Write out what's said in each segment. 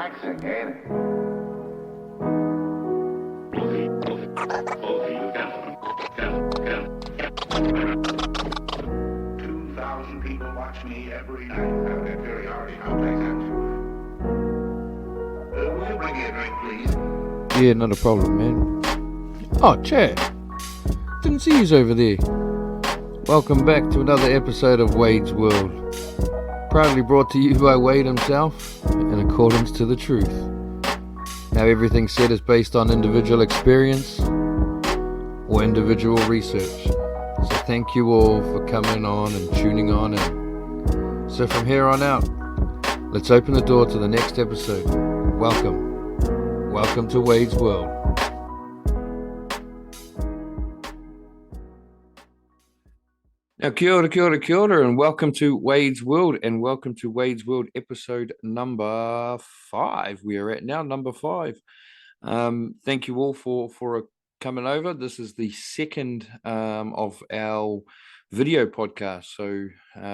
relaxing, ain't it? People watch me every night. Found that very hard in our place, will you bring me a drink, please? Yeah, not a problem, man. Oh, Chad. Didn't see yous over there. Welcome back to another episode of Wayde's World. Proudly brought to you by Wayde himself, in accordance to the truth. Now everything said is based on individual experience or individual research. So thank you all for coming on and tuning on in. So from here on out, let's open the door to the next episode. Welcome to Wayde's World. Now, kia ora, and welcome to Wayde's World, and welcome to Wayde's World episode number 5. We are at now number 5. Thank you all for coming over. This is the second of our video podcast. So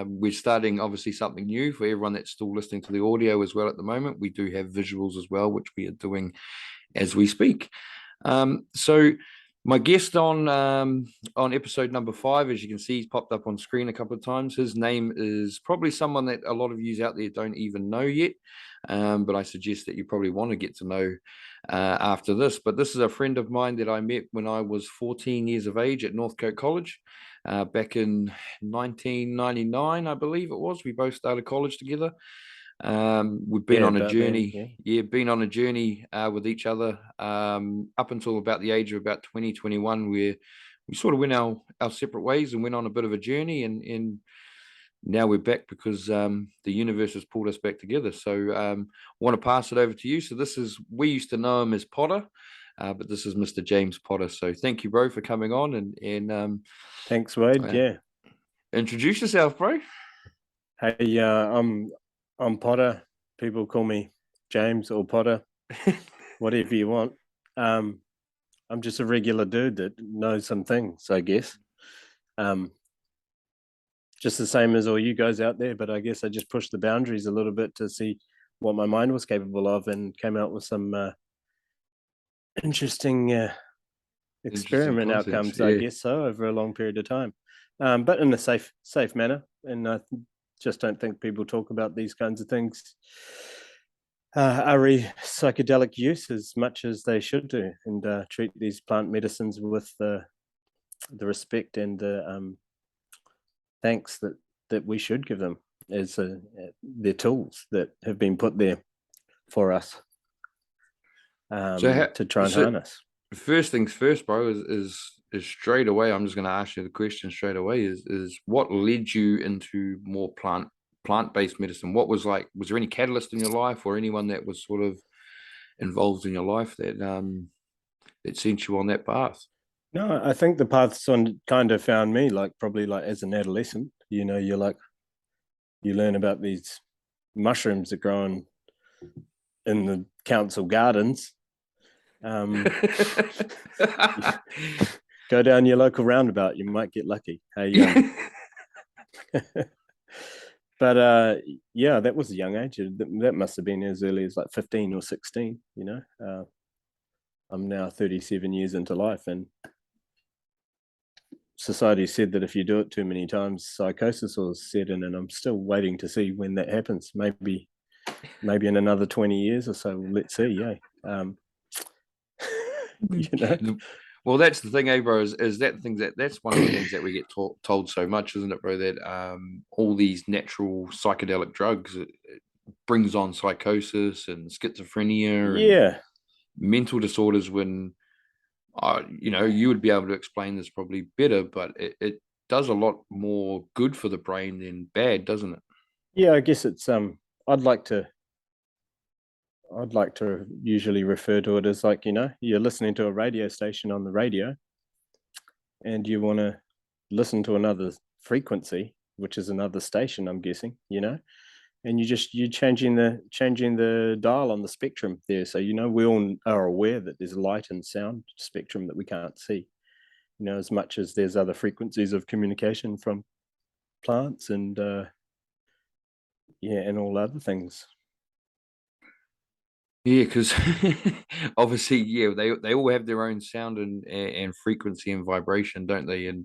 we're starting obviously something new for everyone that's still listening to the audio as well at the moment. We do have visuals as well, which we are doing as we speak. So my guest on episode number 5, as you can see, he's popped up on screen a couple of times. His name is probably someone that a lot of you out there don't even know yet, but I suggest that you probably want to get to know after this. But this is a friend of mine that I met when I was 14 years of age at Northcote College back in 1999, I believe it was. We both started college together. We've been on a journey, been on a journey with each other up until about the age of about 21, where we sort of went our separate ways and went on a bit of a journey, and now we're back because the universe has pulled us back together. So I want to pass it over to you. So we used to know him as Potter, but this is Mr. James Potter. So thank you, bro, for coming on, and thanks, Wayde. Introduce yourself, bro. Hey, I'm Potter. People call me James or Potter, whatever you want. I'm just a regular dude that knows some things, I guess. Just the same as all you guys out there, but I guess I just pushed the boundaries a little bit to see what my mind was capable of, and came out with some interesting experiment outcomes, I guess so, over a long period of time, but in a safe manner. And I just don't think people talk about these kinds of things, psychedelic use, as much as they should do, and treat these plant medicines with the respect and the thanks that we should give them as their tools that have been put there for us to try and harness. First things first, bro, is straight away, I'm just going to ask you the question straight away, is what led you into more plant-based medicine? What was there any catalyst in your life, or anyone that was sort of involved in your life that sent you on that path? No, I think the path kind of found me, probably as an adolescent. You learn about these mushrooms that grow in the council gardens. Go down your local roundabout, you might get lucky. Hey, but that was a young age. That must have been as early as 15 or 16. I'm now 37 years into life, and society said that if you do it too many times, psychosis will set in, and I'm still waiting to see when that happens. Maybe in another 20 years or so. Let's see. Well, that's the thing, bro, is that's one of the things that we get told so much, isn't it, bro, that all these natural psychedelic drugs, it brings on psychosis and schizophrenia and mental disorders, when you would be able to explain this probably better, but it does a lot more good for the brain than bad, doesn't it? Yeah, I guess it's I'd like to usually refer to it as you're listening to a radio station on the radio, and you want to listen to another frequency, which is another station, I'm guessing, and you're changing the dial on the spectrum there. So we all are aware that there's light and sound spectrum that we can't see, as much as there's other frequencies of communication from plants and and all other things. Yeah, because obviously, yeah, they all have their own sound and frequency and vibration, don't they? And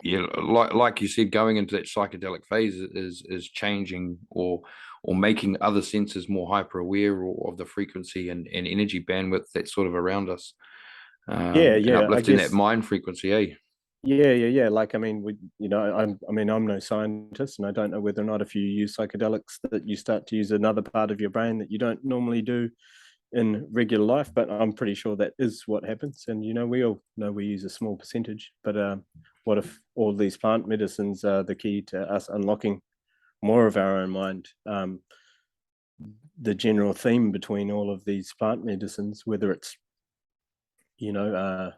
yeah, like you said, going into that psychedelic phase is changing or making other senses more hyper aware or of the frequency and energy bandwidth that's sort of around us, Yeah, and yeah. I uplifting that guess. mind frequency, eh? Yeah. Like, I mean, I'm no scientist, and I don't know whether or not if you use psychedelics that you start to use another part of your brain that you don't normally do in regular life, but I'm pretty sure that is what happens. And we all know we use a small percentage, but what if all these plant medicines are the key to us unlocking more of our own mind? The general theme between all of these plant medicines, whether it's you know uh,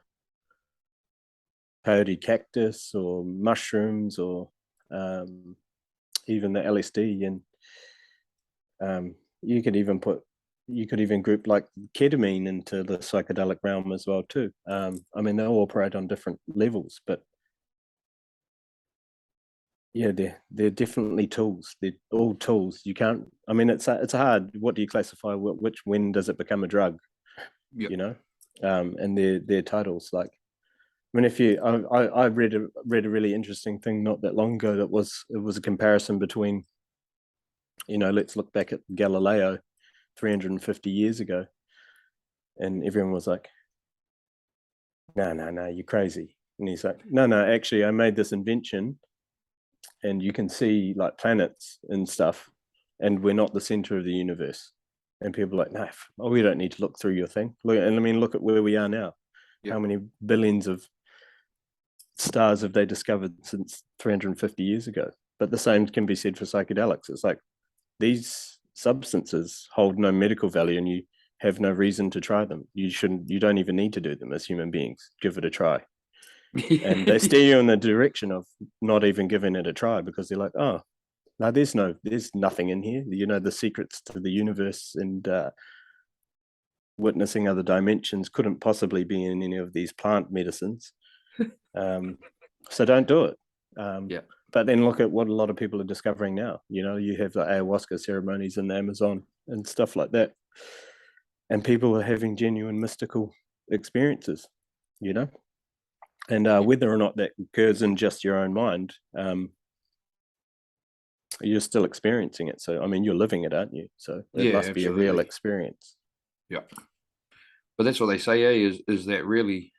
peyote cactus or mushrooms or um, even the LSD, and um, you could even group like ketamine into the psychedelic realm as well too. I mean, they'll operate on different levels, but yeah, they're definitely tools. They're all tools. You can't. I mean, it's hard. What do you classify? When does it become a drug? Yep. And their titles. Like, I mean, if you, I read a really interesting thing not that long ago. It was a comparison between, let's look back at Galileo 350 years ago, and everyone was like, no, you're crazy. And he's like, no, actually, I made this invention, and you can see like planets and stuff, and we're not the center of the universe. And people are like, no, we don't need to look through your thing. Look, and I mean, look at where we are now. Yep. How many billions of stars have they discovered since 350 years ago? But the same can be said for psychedelics. It's like these substances hold no medical value, and you have no reason to try them. You don't even need to do them as human beings. Give it a try. And they steer you in the direction of not even giving it a try, because they're like, oh, no, there's nothing in here. The secrets to the universe and witnessing other dimensions couldn't possibly be in any of these plant medicines. So don't do it. Yeah. But then look at what a lot of people are discovering now. You have the ayahuasca ceremonies in the Amazon and stuff like that. And people are having genuine mystical experiences, And whether or not that occurs in just your own mind, you're still experiencing it. So, I mean, you're living it, aren't you? So it Yeah, must be a real experience. Yeah. But that's what they say, eh, is that really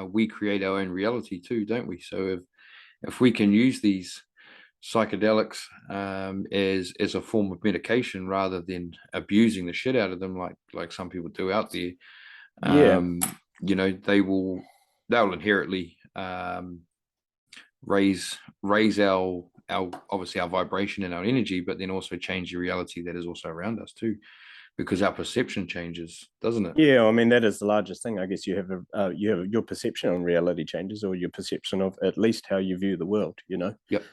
we create our own reality too, don't we? So if we can use these psychedelics as a form of medication rather than abusing the shit out of them like some people do out there, Yeah. they'll inherently raise our obviously our vibration and our energy, but then also change the reality that is also around us too, because our perception changes, doesn't it? Yeah, I mean, that is the largest thing. I guess you have your perception on reality changes, or your perception of at least how you view the world. Yep.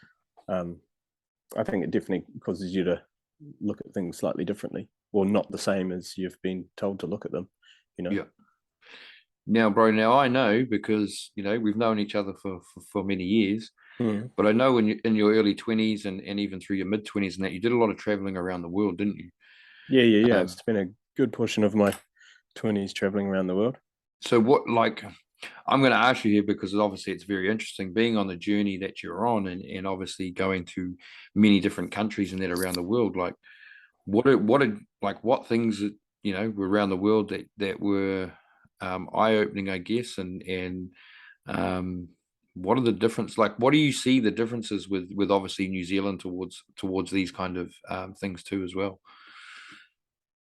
I think it definitely causes you to look at things slightly differently, or not the same as you've been told to look at them. Yeah. Now, bro, I know because we've known each other for many years, but I know in your early 20s and even through your mid 20s and that you did a lot of traveling around the world, didn't you? Yeah. It's been a good portion of my 20s traveling around the world. So I'm going to ask you here because obviously it's very interesting being on the journey that you're on and obviously going to many different countries and that around the world. Like what things were around the world that were eye-opening, I guess, and what are the difference? Like, what do you see the differences with obviously New Zealand towards these kind of things too as well?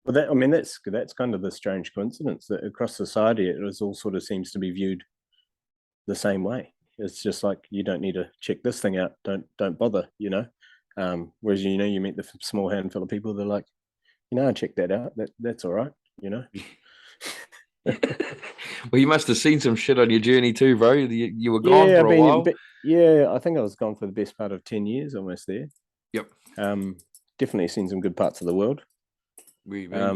Well, that's kind of the strange coincidence that across society it all sort of seems to be viewed the same way. It's just like, you don't need to check this thing out. Don't bother. Whereas you meet the small handful of people, they're like, check that out. That's all right. Well, you must have seen some shit on your journey too, bro. You were gone for a while. I think I was gone for the best part of 10 years, almost there. Yep. Definitely seen some good parts of the world. What have I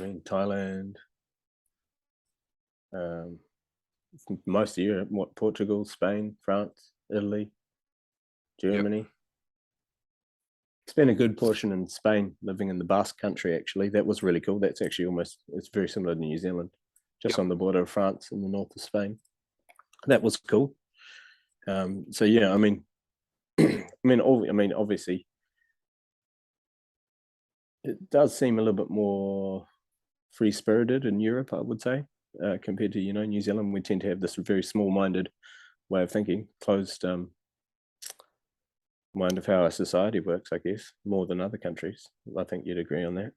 mean? Thailand, most of Europe, Portugal, Spain, France, Italy, Germany. spent a good portion in Spain, living in the Basque country. Actually, that was really cool. That's actually it's very similar to New Zealand, just on the border of France in the north of Spain. That was cool. So yeah, I mean, obviously, it does seem a little bit more free spirited in Europe, I would say, compared to New Zealand. We tend to have this very small minded way of thinking, closed mind of how our society works, I guess, more than other countries. I think you'd agree on that.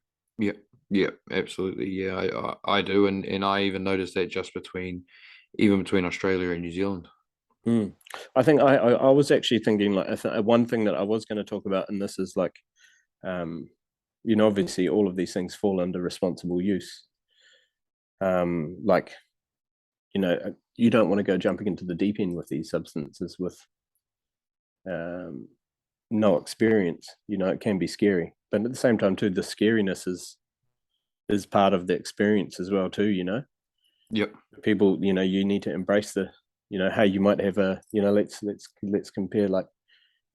Yeah, absolutely. Yeah, I do, and I even noticed that just between Australia and New Zealand. I think I was actually thinking, like, one thing that I was going to talk about, and this is like, obviously all of these things fall under responsible use. Like, you don't want to go jumping into the deep end with these substances with no experience. It can be scary, but at the same time too, the scariness is part of the experience as well too. Yep. People, you need to embrace the, how you might have a, let's compare, like,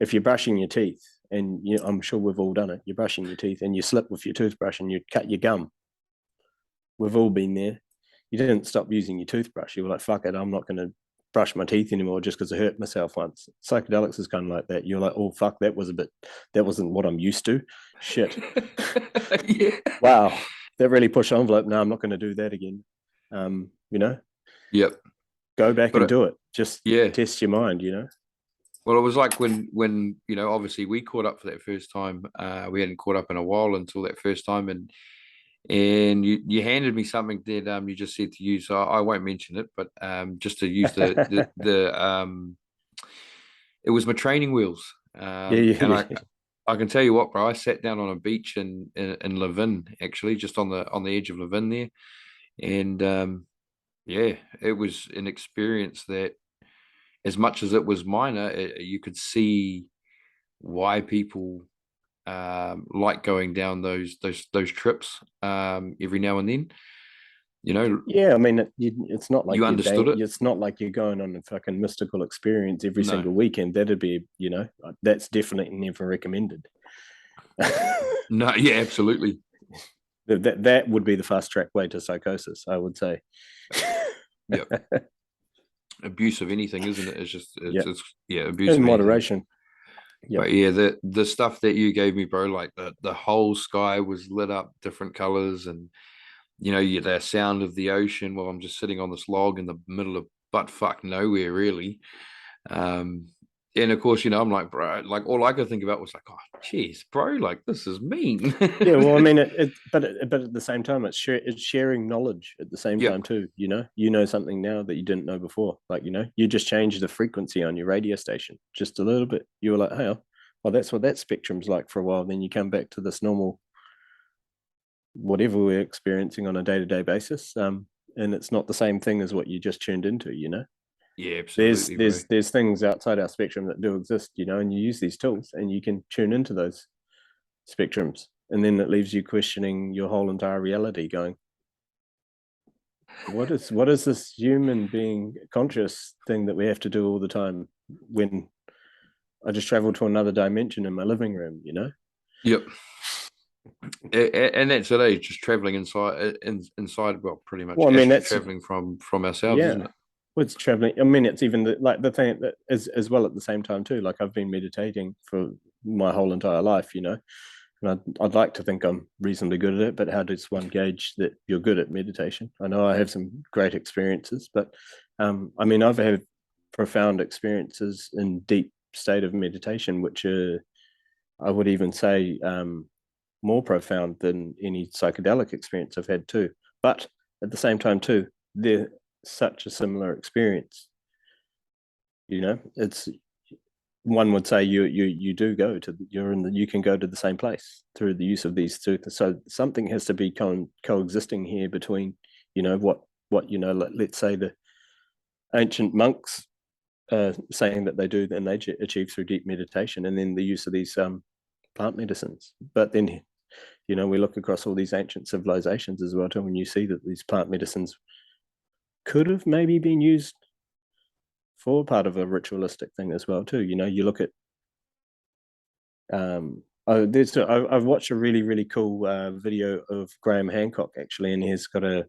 if you're brushing your teeth, and I'm sure we've all done it, you're brushing your teeth and you slip with your toothbrush and you cut your gum. We've all been there. You didn't stop using your toothbrush. You were like, fuck it, I'm not going to brush my teeth anymore just because I hurt myself once. Psychedelics is kind of like that. You're like, oh fuck, that wasn't what I'm used to. Shit. Yeah. Wow, that really pushed envelope. No, I'm not going to do that again. Yep. Go back and do it. Just test your mind. Well, it was like when obviously we caught up for that first time. We hadn't caught up in a while until that first time, and you handed me something that you just said to use. So I won't mention it, but just to use the it was my training wheels. And I can tell you what, bro. I sat down on a beach in Levin, actually, just on the edge of Levin there, and it was an experience that, as much as it was minor, you could see why people like going down those trips every now and then. Yeah, I mean, it's not like you understood it. It's not like you're going on a fucking mystical experience every single weekend. That'd be, that's definitely never recommended. No, yeah, absolutely. That would be the fast track way to psychosis, I would say. Yeah. Abuse of anything, isn't it? It's just abuse in of moderation. Yep. But yeah, the stuff that you gave me, bro, like the whole sky was lit up different colors, and the sound of the ocean while I'm just sitting on this log in the middle of butt fuck nowhere, really. And of course, I'm like, bro, like all I could think about was like, oh, geez, bro, like this is mean. Yeah, well, I mean, but at the same time, it's sharing knowledge at the same time too. You know something now that you didn't know before. Like, you just changed the frequency on your radio station just a little bit. You were like, hey, well, that's what that spectrum's like for a while. Then you come back to this normal, whatever we're experiencing on a day-to-day basis, and it's not the same thing as what you just tuned into. Yeah, absolutely. There's things outside our spectrum that do exist, and you use these tools and you can tune into those spectrums, and then it leaves you questioning your whole entire reality, going, what is this human being conscious thing that we have to do all the time when I just traveled to another dimension in my living room? Yep. And that's it, just traveling inside, well, pretty much. Well, I mean, that's traveling from ourselves, isn't it? Well, it's traveling. I mean, it's even the thing that is as well at the same time too. Like, I've been meditating for my whole entire life, and I'd like to think I'm reasonably good at it. But how does one gauge that you're good at meditation? I know I have some great experiences, but I mean, I've had profound experiences in deep state of meditation, which I would even say more profound than any psychedelic experience I've had too. But at the same time too, they're such a similar experience. It's, one would say you do go to, you can go to the same place through the use of these two. So something has to be coexisting here between, what let's say the ancient monks saying that they do and they achieve through deep meditation, and then the use of these plant medicines. But then we look across all these ancient civilizations as well too, when you see that these plant medicines could have maybe been used for part of a ritualistic thing as well too. You look at I've watched a really, really cool video of Graham Hancock actually, and he's got a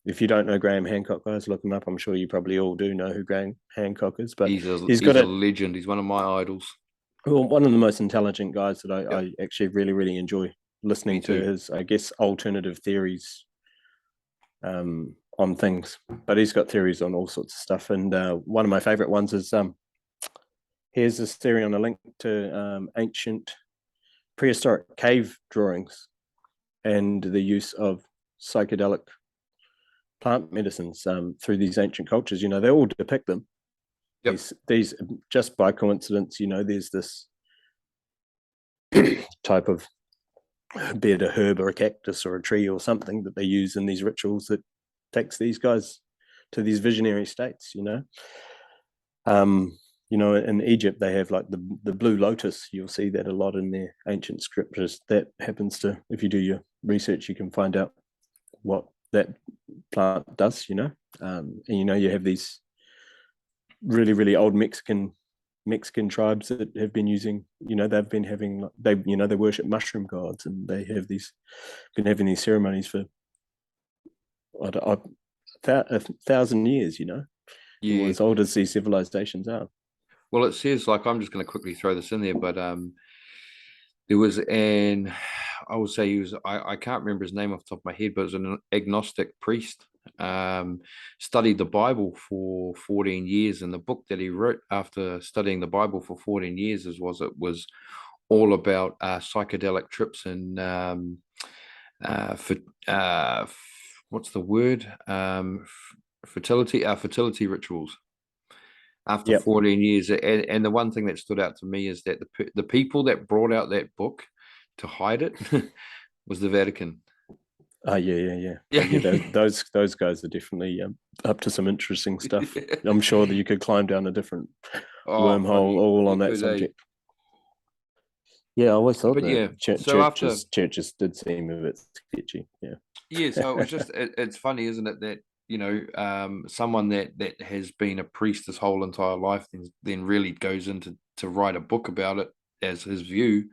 if you don't know Graham Hancock, guys, look him up. I'm sure you probably all do know who Graham Hancock is, but He's got a legend. He's one of my idols. one of the most intelligent guys that I actually really, really enjoy listening to his, I guess, alternative theories on things. But he's got theories on all sorts of stuff. And one of my favorite ones is here's this theory on a link to ancient prehistoric cave drawings and the use of psychedelic plant medicines through these ancient cultures. They all depict them. Yep. These just by coincidence, there's this type of, be it a herb or a cactus or a tree or something that they use in these rituals that takes these guys to these visionary states. In Egypt they have like the blue lotus. You'll see that a lot in their ancient scriptures. That happens to, if you do your research, you can find out what that plant does. And you have these really, really old Mexican tribes that have been using, they've been having, they worship mushroom gods, and they have been having these ceremonies for a 1,000 years, or as old as these civilizations are. Well, it says, like, I'm just going to quickly throw this in there, but there was I would say I can't remember his name off the top of my head, but it was an agnostic priest, studied the Bible for 14 years, and the book that he wrote after studying the Bible for 14 years was all about psychedelic trips and what's the word, fertility rituals after 14 years. And the one thing that stood out to me is that the people that brought out that book to hide it was the Vatican. Yeah. Those guys are definitely up to some interesting stuff. I'm sure that you could climb down a different wormhole all on that subject. Yeah, I always thought that churches did seem a bit sketchy. Yeah. So it was just it's funny, isn't it, that someone that has been a priest his whole entire life then really goes into to write a book about it as his view,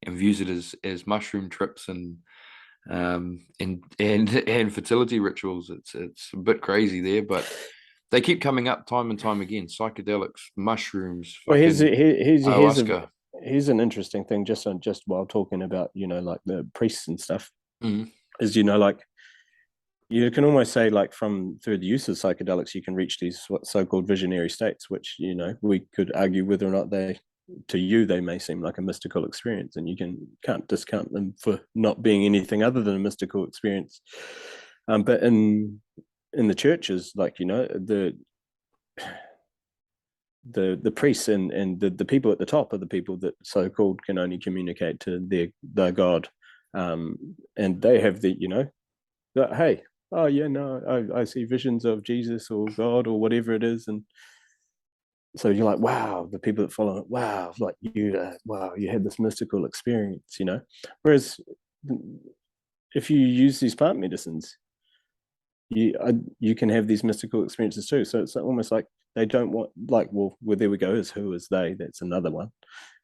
and views it as mushroom trips and fertility rituals. It's a bit crazy there, but they keep coming up time and time again. Psychedelics, mushrooms, ayahuasca. Here's an interesting thing, just while talking about like the priests and stuff, is like you can almost say, like, through the use of psychedelics you can reach these so-called visionary states, which we could argue whether or not they may seem like a mystical experience, and you can't discount them for not being anything other than a mystical experience. But in the churches, like the priests and the people at the top are the people that so-called can only communicate to their God, and they have that, hey, oh yeah, no, I see visions of Jesus or God or whatever it is, and so you're like, wow, the people that follow it, wow, like you had this mystical experience, Whereas if you use these plant medicines, you can have these mystical experiences too. So it's almost like they don't want, like, well, there we go. Who is they? That's another one.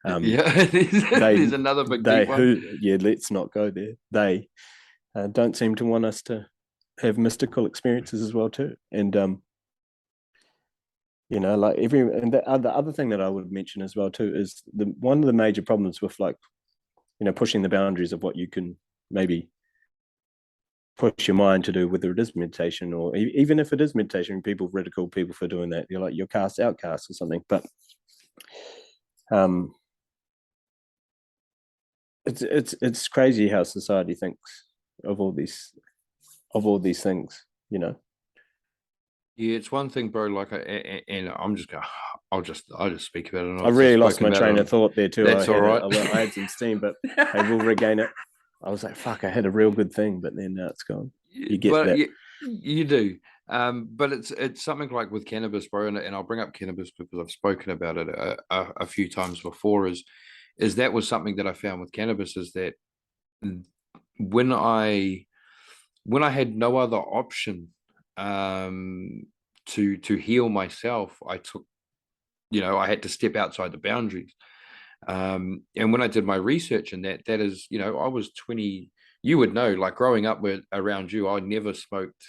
There's another big deep one. Let's not go there. They don't seem to want us to have mystical experiences as well too. And like the other thing that I would mention as well too is one of the major problems with, like, pushing the boundaries of what you can maybe push your mind to do, whether it is meditation or even if it is meditation, people ridicule people for doing that. You're like, you're outcast or something. But it's crazy how society thinks of all these things, Yeah, it's one thing, bro. Like, and I'm just going. I'll just speak about it. I really lost my train of thought there too. That's all right. I had some steam, but I will regain it. I was like, fuck, I had a real good thing, but then now it's gone. You get that. You do. But it's something like with cannabis, bro, and I'll bring up cannabis because I've spoken about it a few times before. Is that was something that I found with cannabis, is that when I had no other option to heal myself, I took, I had to step outside the boundaries. And when I did my research in that, that is, you know, I was 20. You would know, like growing up around you, I never smoked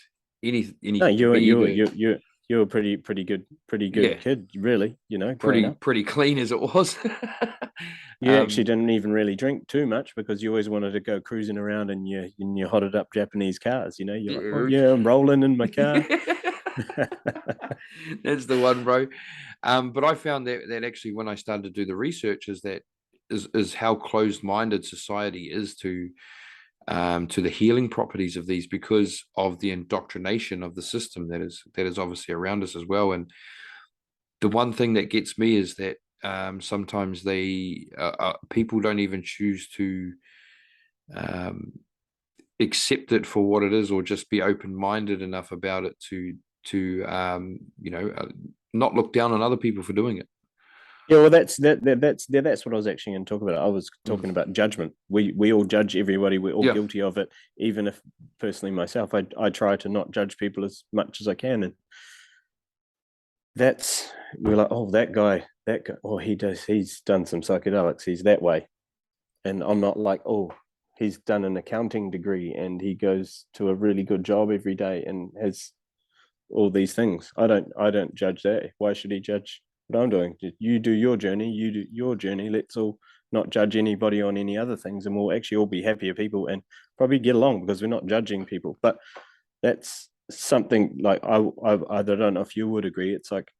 any No, weed. you were pretty good Yeah, kid, really. You know, growing up. pretty clean as it was. You actually didn't even really drink too much because you always wanted to go cruising around in your hotted up Japanese cars. You know, you're like, oh yeah, I'm rolling in my car. That's the one, bro. But I found that actually when I started to do the research is how closed-minded society is to the healing properties of these, because of the indoctrination of the system that is obviously around us as well. And the one thing that gets me is that sometimes people don't even choose to accept it for what it is, or just be open-minded enough about it to not look down on other people for doing it. Yeah, well, that's what I was actually going to talk about. I was talking about judgment. We all judge everybody. We're all guilty of it. Even if, personally, myself, I try to not judge people as much as I can, and we're like, oh, that guy, oh, he's done some psychedelics. He's that way, and I'm not like, oh, he's done an accounting degree and he goes to a really good job every day and has all these things. I don't judge that. Why should he judge what I'm doing? You do your journey. You do your journey. Let's all not judge anybody on any other things, and we'll actually all be happier people and probably get along because we're not judging people. But that's something like I don't know if you would agree. It's like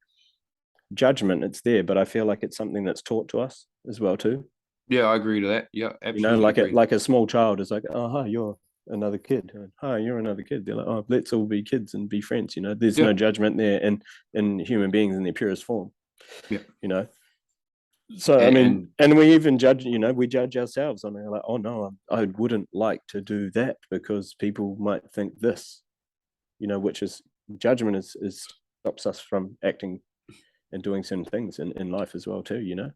judgment. It's there, but I feel like it's something that's taught to us as well too. Yeah, I agree to that. Yeah, absolutely. You know, like a small child is like, oh, hi, you're another kid. Hi, you're another kid. They're like, oh, let's all be kids and be friends. You know, there's no judgment there in human beings in their purest form. Yeah, you know. So I mean, and we even judge. You know, we judge ourselves on like, oh no, I wouldn't like to do that because people might think this. You know, which is judgment is stops us from acting and doing certain things in life as well too. You know.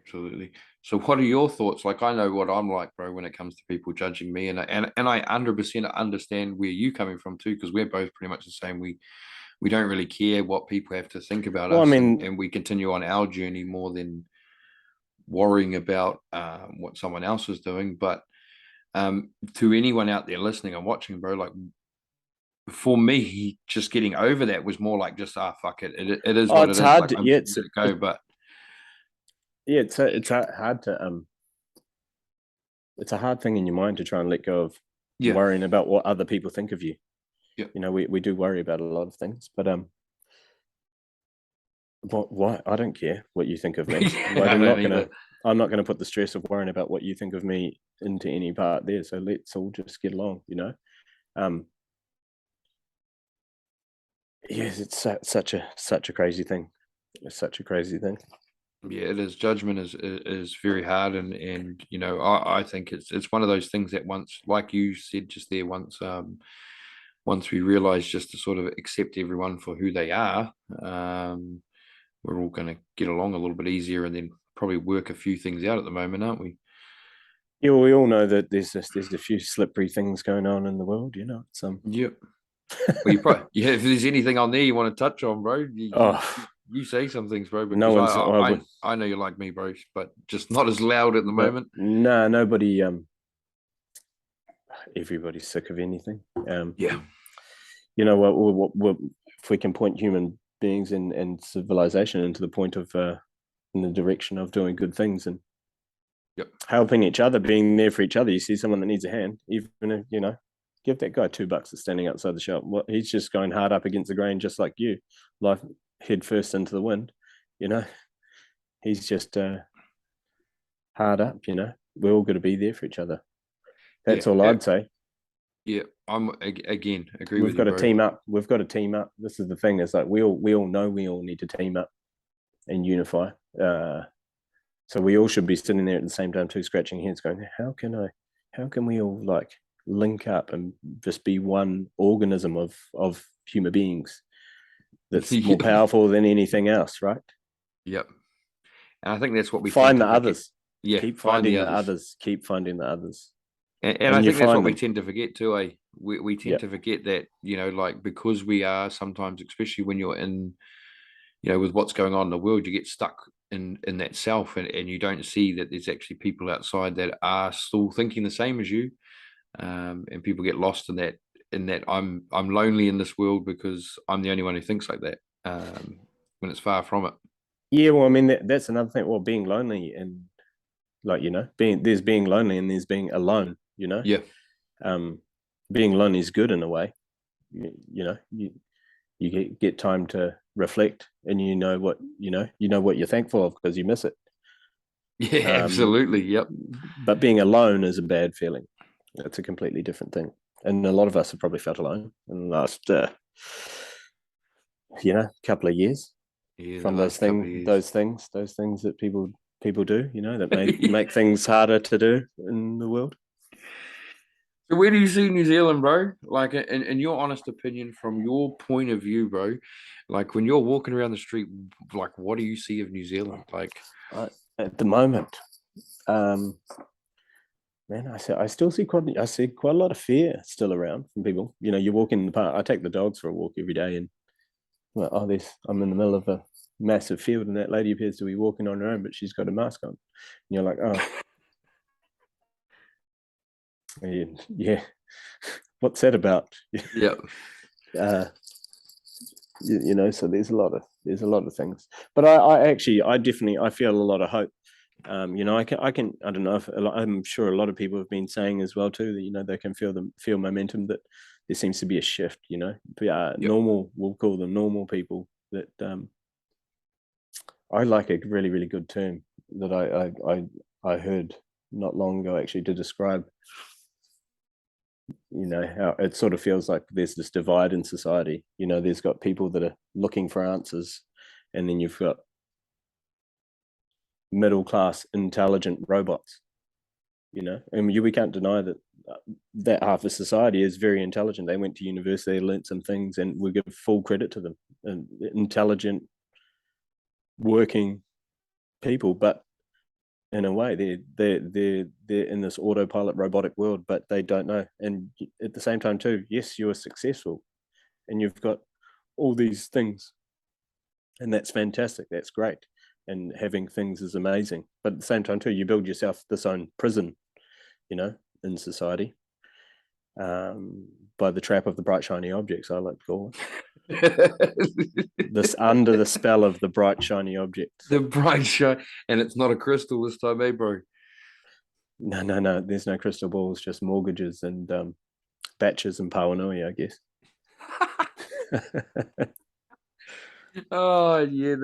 Absolutely. So what are your thoughts? Like, I know what I'm like, bro, when it comes to people judging me, and I 100% understand where you're coming from too, because we're both pretty much the same. We don't really care what people have to think about us. I mean, and we continue on our journey more than worrying about what someone else is doing. But to anyone out there listening and watching, bro, like, for me, just getting over that was more like just fuck it. It is what it is. Hard like, to go, but yeah, it's hard to it's a hard thing in your mind to try and let go of worrying about what other people think of you. Yeah, you know, we do worry about a lot of things, but why I don't care what you think of me. I'm not gonna put the stress of worrying about what you think of me into any part there. So let's all just get along, you know. Yes, it's such a crazy thing. It's such a crazy thing. Yeah, it is. Judgment is very hard, and you know, I think it's one of those things that once, like you said just there, once we realize just to sort of accept everyone for who they are, we're all going to get along a little bit easier, and then probably work a few things out at the moment, aren't we? Yeah, well, we all know that there's a few slippery things going on in the world, you know. It's Yep. Well, you probably if there's anything on there you want to touch on, bro, you say some things, bro, because I know you're like me, bro, but just not as loud at the moment. No, nobody. Everybody's sick of anything. Yeah. You know what? If we can point human beings and civilization into the point of in the direction of doing good things and helping each other, being there for each other. You see someone that needs a hand, even if, you know, give that guy $2 that's standing outside the shop. What, he's just going hard up against the grain, just like you, life head first into the wind. You know, he's just hard up. You know, we're all going to be there for each other. That's all I'd say. Yeah, I'm again agree. We've got to team up. We've got to team up. This is the thing. It's like we all know we all need to team up and unify. So we all should be sitting there at the same time too, scratching heads, going, how can we all like link up and just be one organism of human beings that's more powerful than anything else, right? Yep. And I think that's what we find the others. Yeah, keep finding the others. Keep finding the others. And I think that's what we tend to forget too, eh? We tend to forget that, you know, like, because we are sometimes, especially when you're in, you know, with what's going on in the world, you get stuck in that self, and you don't see that there's actually people outside that are still thinking the same as you, and people get lost in that I'm lonely in this world because I'm the only one who thinks like that, when it's far from it. Yeah, well, I mean, that's another thing. Well, being lonely and like, there's being lonely and there's being alone, Yeah. Being lonely is good in a way. You get time to reflect, and you know what you're thankful of because you miss it. Yeah, absolutely. Yep. But being alone is a bad feeling. It's a completely different thing. And a lot of us have probably felt alone in the last couple of years. Yeah, from those things that people do, that make things harder to do in the world. So where do you see New Zealand, bro? Like, in your honest opinion, from your point of view, bro, like when you're walking around the street, like what do you see of New Zealand? Like at the moment, man, I still see quite a lot of fear still around from people. You walk in the park. I take the dogs for a walk every day, and I'm in the middle of a massive field, and that lady appears to be walking on her own, but she's got a mask on. And you're like, oh, yeah, what's that about? Yeah. So there's a lot of things, but I definitely feel a lot of hope. I don't know if I'm sure a lot of people have been saying as well too that they can feel momentum, that there seems to be a shift. Normal, we'll call them normal people, that I like a really, really good term that I heard not long ago actually to describe how it sort of feels like there's this divide in society. There's got people that are looking for answers, and then you've got middle class intelligent robots, and we can't deny that half of society is very intelligent. They went to university, they learned some things, and we give full credit to them, and intelligent working people, but in a way they're in this autopilot robotic world, but they don't know. And at the same time too, yes, you are successful and you've got all these things, and that's fantastic, that's great, and having things is amazing, but at the same time too, you build yourself this own prison in society, by the trap of the bright shiny objects, I like to call it. This under the spell of the bright shiny objects. The bright shiny, and it's not a crystal this time, bro? No, there's no crystal balls, just mortgages and batches and Pawanui, I guess. Oh yeah,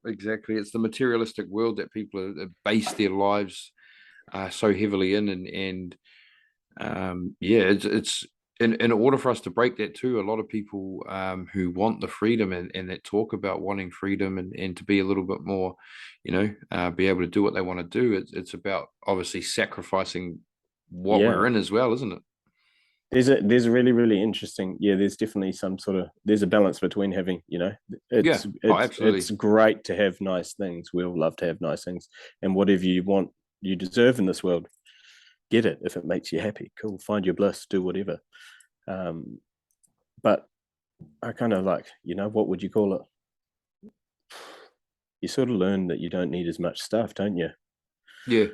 exactly. It's the materialistic world that people are base their lives so heavily in, and it's in order for us to break that too, a lot of people who want the freedom and that talk about wanting freedom and to be a little bit more, be able to do what they want to do. It's about obviously sacrificing what we're in as well, isn't it? There's a really, really interesting, there's definitely there's a balance between having, it's great to have nice things. We all love to have nice things, and whatever you want, you deserve in this world. Get it if it makes you happy. Cool, find your bliss, do whatever. But I kind of like, what would you call it? You sort of learn that you don't need as much stuff, don't you? Yeah.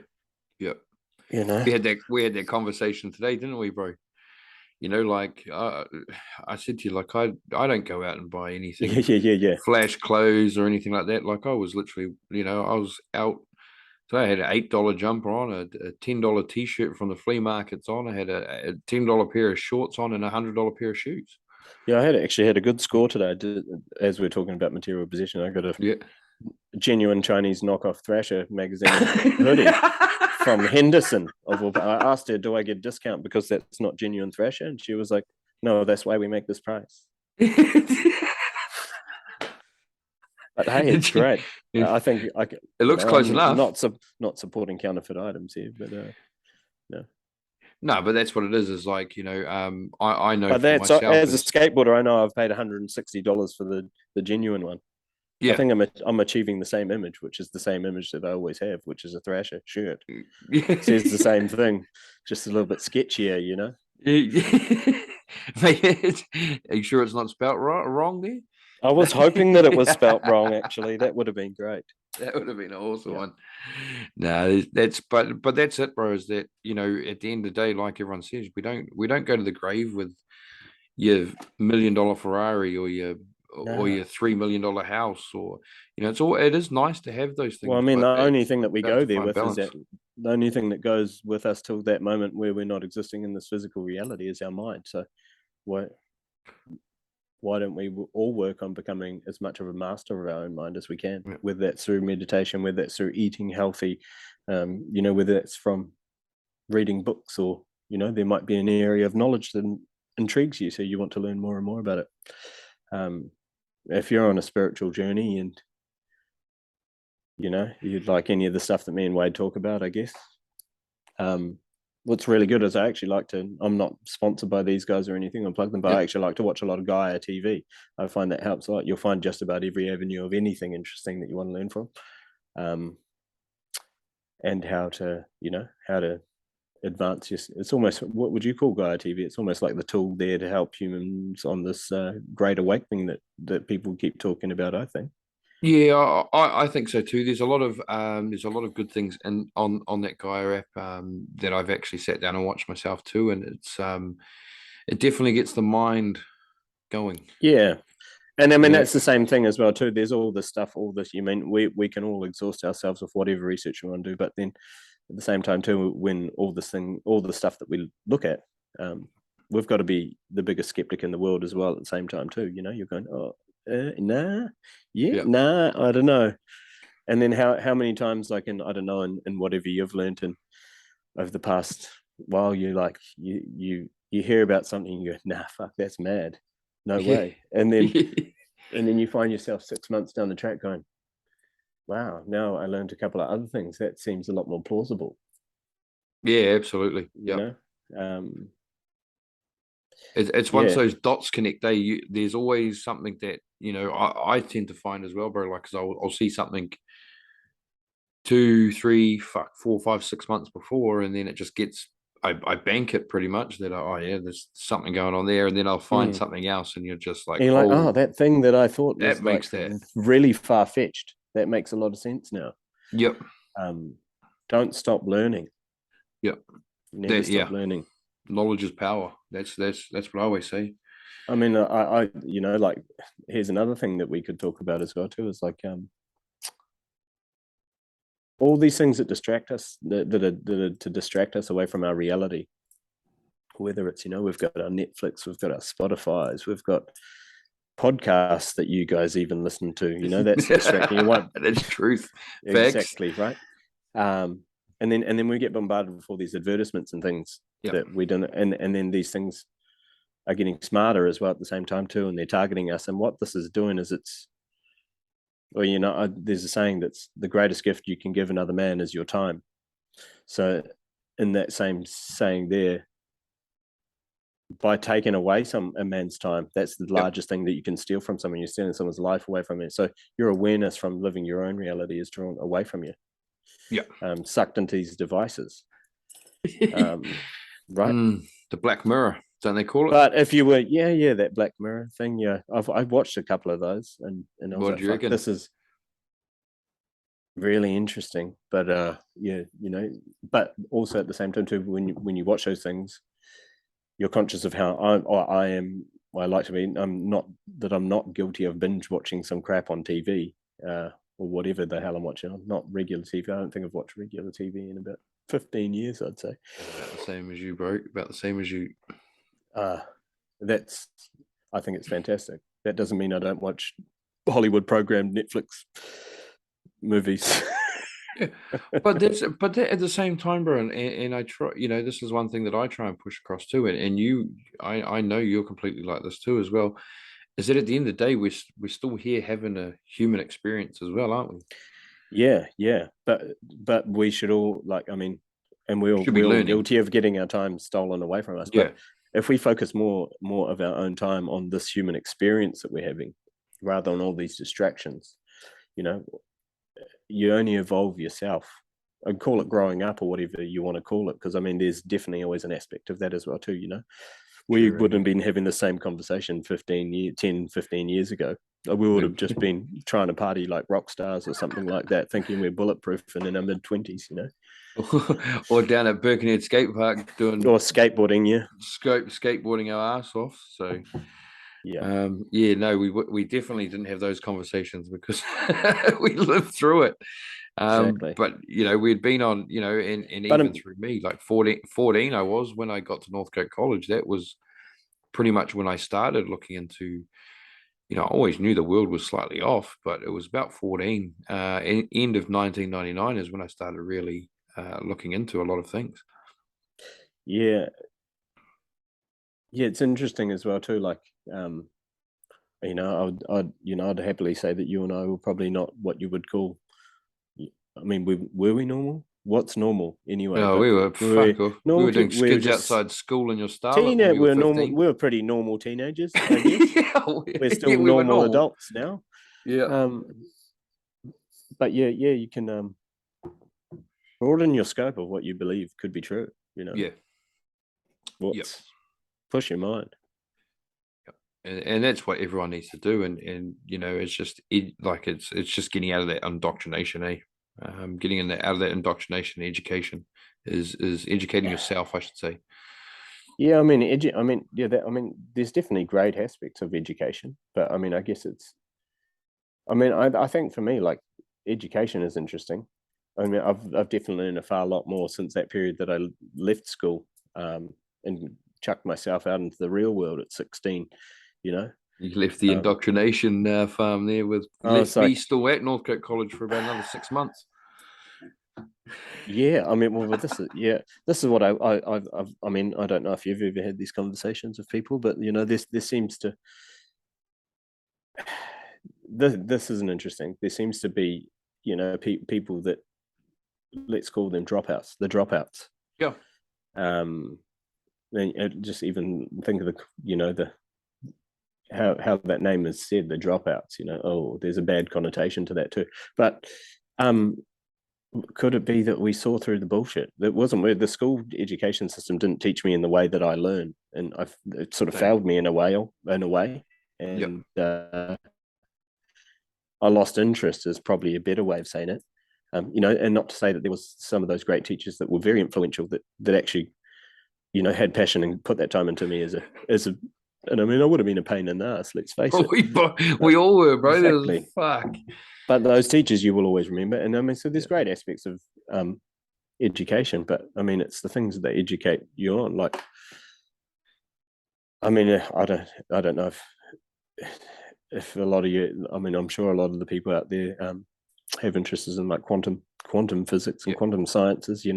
We had that conversation today, didn't we, bro? I said to you, like, I don't go out and buy anything, flash clothes or anything like that. Like, I was literally, I was out. So I had an $8 jumper on, a $10 t-shirt from the flea markets on. I had a $10 pair of shorts on and a $100 pair of shoes. Yeah, I actually had a good score today. As we're talking about material possession, I got a genuine Chinese knockoff Thrasher magazine hoodie from Henderson. I asked her, do I get a discount because that's not genuine Thrasher? And she was like, no, that's why we make this price. But hey, it's great. I think it looks close enough. Not supporting counterfeit items here, but no. No, but that's what it is. Is like, I know. But that's myself, as a skateboarder, I know I've paid $160 for the genuine one. Yeah, I think I'm achieving the same image, which is the same image that I always have, which is a Thrasher shirt. It says the same thing, just a little bit sketchier, Are you sure it's not spelt wrong there? I was hoping that it was spelt wrong, actually. That would have been great. That would have been an awesome Yeah. one. No, but that's it, bro. Is that, you know, at the end of the day, like everyone says, we don't go to the grave with your $1 million Ferrari or your No. $3 million house, or, you know, it is nice to have those things. Well, I mean, but the only thing that we you have go to there find with is balance. that the only thing that goes with us till that moment where we're not existing in this physical reality is our mind. So why don't we all work on becoming as much of a master of our own mind as we can, Yeah. whether that's through meditation, whether that's through eating healthy, you know, whether that's from reading books, or, you know, there might be an area of knowledge that intrigues you, so you want to learn more and more about it. If you're on a spiritual journey and, you know, you'd like any of the stuff that me and Wayde talk about, I guess. What's really good is I actually like to, I'm not sponsored by these guys or anything, I'll plug them, but I actually like to watch a lot of Gaia TV. I find that helps a lot. You'll find just about every avenue of anything interesting that you want to learn from. And how to, you know, how to advance your, it's almost, what would you call Gaia TV? It's almost like the tool there to help humans on this great awakening that people keep talking about, I think. Yeah, I think so too. There's a lot of good things on that Gaia app that I've actually sat down and watched myself too, and it's it definitely gets the mind going. Yeah. And I mean, Yeah. that's the same thing as well too. There's all this stuff, all this, you mean, we can all exhaust ourselves with whatever research we want to do, but then at the same time too, when all the stuff that we look at, we've got to be the biggest skeptic in the world as well at the same time too. You know, you're going, nah, nah, I don't know. And then how many times, like I don't know, in whatever you've learned in over the past while, you like you hear about something, and you go, nah, fuck, that's mad, no way. And then you find yourself 6 months down the track going, wow, now I learned a couple of other things that seems a lot more plausible. Yeah, absolutely. Yeah. You know, it's once those dots connect, there's always something that, you know, I tend to find as well, bro. Like, because I'll see something 2, 3, 4, 5, 6 months before, and then it just gets, I bank it pretty much that there's something going on there, and then I'll find something else, and you're just like, and you're like, oh, that thing that I thought was that makes like that really far fetched. That makes a lot of sense now. Yep. Don't stop learning. Yep. Never stop learning. Knowledge is power. That's what I always say. I mean, I you know, like, here's another thing that we could talk about as well too, is like all these things that distract us, that are to distract us away from our reality. Whether it's, you know, we've got our Netflix, we've got our Spotify's, we've got podcasts that you guys even listen to, you know, that's distracting. That's truth. Exactly, right. And then we get bombarded with all these advertisements and things that we don't, and then these things are getting smarter as well at the same time too, and they're targeting us. And what this is doing is you know, there's a saying that's the greatest gift you can give another man is your time. So in that same saying there, by taking away a man's time, that's the largest thing that you can steal from someone. You're stealing someone's life away from it. So your awareness from living your own reality is drawn away from you. Sucked into these devices. Right. The Black Mirror, don't they call it? But if you were, that Black Mirror thing, I've watched a couple of those, and I was like, fuck, this is really interesting. But you know, but also at the same time too, when you watch those things, you're conscious of how I am. I like to be. I'm not guilty of binge watching some crap on TV or whatever the hell I'm watching. I'm not regular TV. I don't think I've watched regular TV in about 15 years, I'd say. About the same as you, bro. About the same as you. I think it's fantastic. That doesn't mean I don't watch Hollywood programmed Netflix movies. But at the same time, bro, and I try, you know, this is one thing that I try and push across too, and I know you're completely like this too as well, is that at the end of the day, we're still here having a human experience as well, aren't we? Yeah, but we should all, like, I mean, and we're all guilty of getting our time stolen away from us. But if we focus more of our own time on this human experience that we're having, rather than all these distractions, you know, you only evolve yourself I'd call it growing up or whatever you want to call it, because I mean, there's definitely always an aspect of that as well too. We wouldn't have been having the same conversation 10, 15 years ago. We would have just been trying to party like rock stars or something like that, thinking we're bulletproof and in our mid-20s, Or down at Birkenhead skate park doing or skateboarding, skateboarding our ass off. So no, we definitely didn't have those conversations because we lived through it. Exactly. But we'd been on, and even through me, like 14 I was when I got to Northcote College. That was pretty much when I started looking into, I always knew the world was slightly off, but it was about 14. End of 1999 is when I started really looking into a lot of things. Yeah, it's interesting as well too. Like, I'd happily say that you and I were probably not what you would call. I mean, were we normal? What's normal anyway? No, we were fuck off. We were doing skids just outside school in your Starlet when we were 15. normal. We were pretty normal teenagers, I guess. We're still normal adults now. Yeah. But you can broaden your scope of what you believe could be true. Yeah. Push your mind. And that's what everyone needs to do, and it's just it's just getting out of that indoctrination, getting out of that indoctrination. Education is educating yourself, I should say. Yeah, I mean, there's definitely great aspects of education, but I mean, I guess I think for me, like, education is interesting. I mean, I've definitely learned a far lot more since that period that I left school and chucked myself out into the real world at 16. You left the indoctrination farm there with me still at Northcote College for about another 6 months. Yeah, I mean, well, this is what I mean, I don't know if you've ever had these conversations with people, but this seems to this isn't interesting. There seems to be people that, let's call them dropouts. The dropouts. Yeah. And just even think of the how that name is said, the dropouts. There's a bad connotation to that too. But could it be that we saw through the bullshit? That wasn't where the school education system didn't teach me in the way that I learned, and it sort of failed me in a way, and I lost interest is probably a better way of saying it. And not to say that there was some of those great teachers that were very influential that actually, had passion and put that time into me as a. And I mean, I would have been a pain in the ass, let's face it. We all were, bro. Exactly. Fuck. But those teachers you will always remember. And I mean, so there's great aspects of education, but I mean, it's the things that educate you on. Like, I mean, I don't know if a lot of you, I mean, I'm sure a lot of the people out there have interests in like quantum physics and quantum sciences, you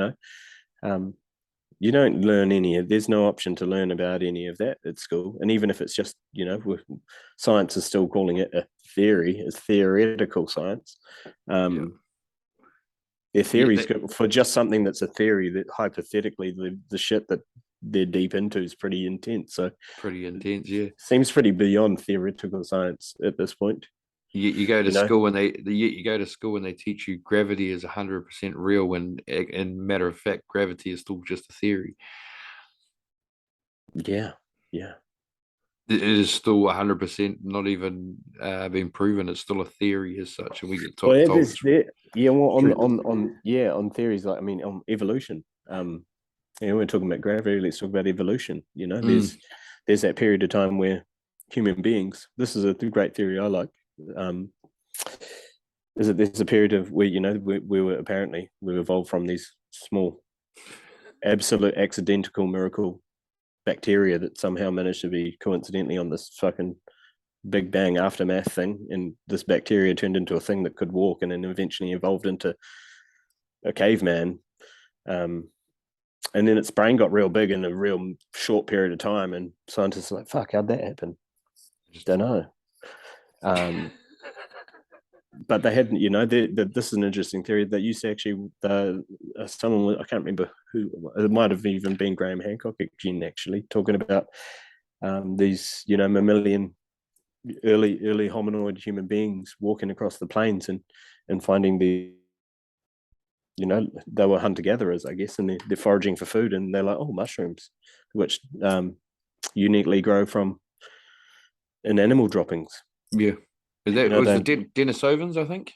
don't learn there's no option to learn about any of that at school. And even if it's just, science is still calling it a theory, it's theoretical science. Their theories for just something that's a theory, that hypothetically the shit that they're deep into is pretty intense. So pretty intense, yeah. Seems pretty beyond theoretical science at this point. You go to school and you go to school and they teach you gravity is 100% real, when in matter of fact gravity is still just a theory. Yeah. It is still 100% not even been proven. It's still a theory as such, and we get told. On theories, like, I mean, on evolution. We're talking about gravity. Let's talk about evolution. There's that period of time where human beings. This is a great theory I like. Is that there's a period of where we evolved from these small, absolute accidental miracle bacteria that somehow managed to be coincidentally on this fucking Big Bang aftermath thing, and this bacteria turned into a thing that could walk, and then eventually evolved into a caveman. And then its brain got real big in a real short period of time, and scientists are like, "Fuck, how'd that happen?" Just don't know. But they had, this is an interesting theory that used to actually, someone, I can't remember who, it might have even been Graham Hancock again, actually, talking about these, mammalian, early hominoid human beings walking across the plains and finding they were hunter-gatherers, I guess, and they're foraging for food, and they're like, oh, mushrooms, which uniquely grow in animal droppings. Yeah. That You know, was the Denisovans, I think.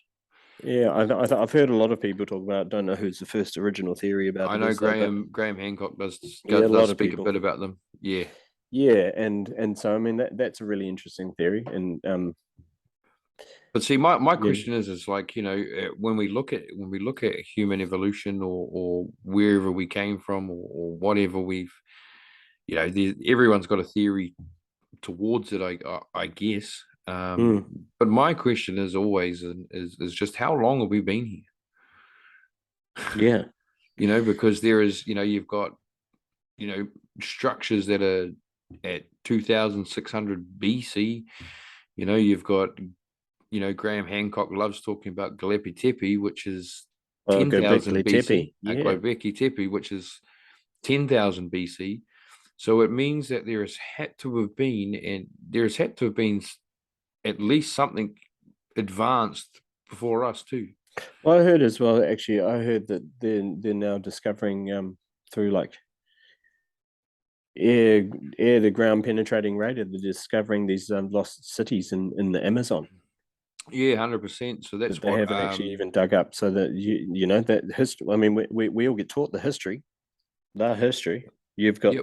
Yeah, I've heard a lot of people talk about. Don't know who's the first original theory about I it. know Is, though, Graham Hancock does a lot of speak a people. bit about them. Yeah. Yeah, and so I mean that's a really interesting theory, and But see, my yeah, question is like, when we look at human evolution, or wherever we came from, or whatever we've, everyone's got a theory towards it, I guess. But my question is always is just how long have we been here? yeah, Because there is, you've got, structures that are at 2600 BC. You've got, Graham Hancock loves talking about Göbekli Tepe, which is 10,000 BC. yeah, Göbekli Tepe, which is 10,000 BC. So it means that there has had to have been at least something advanced before us too. Well, I heard as well. Actually, I heard that they're now discovering through like air to ground penetrating radar, they're discovering these lost cities in the Amazon. Yeah, 100%. So that's they haven't actually even dug up. So that you know that history. I mean, we all get taught the history. You've got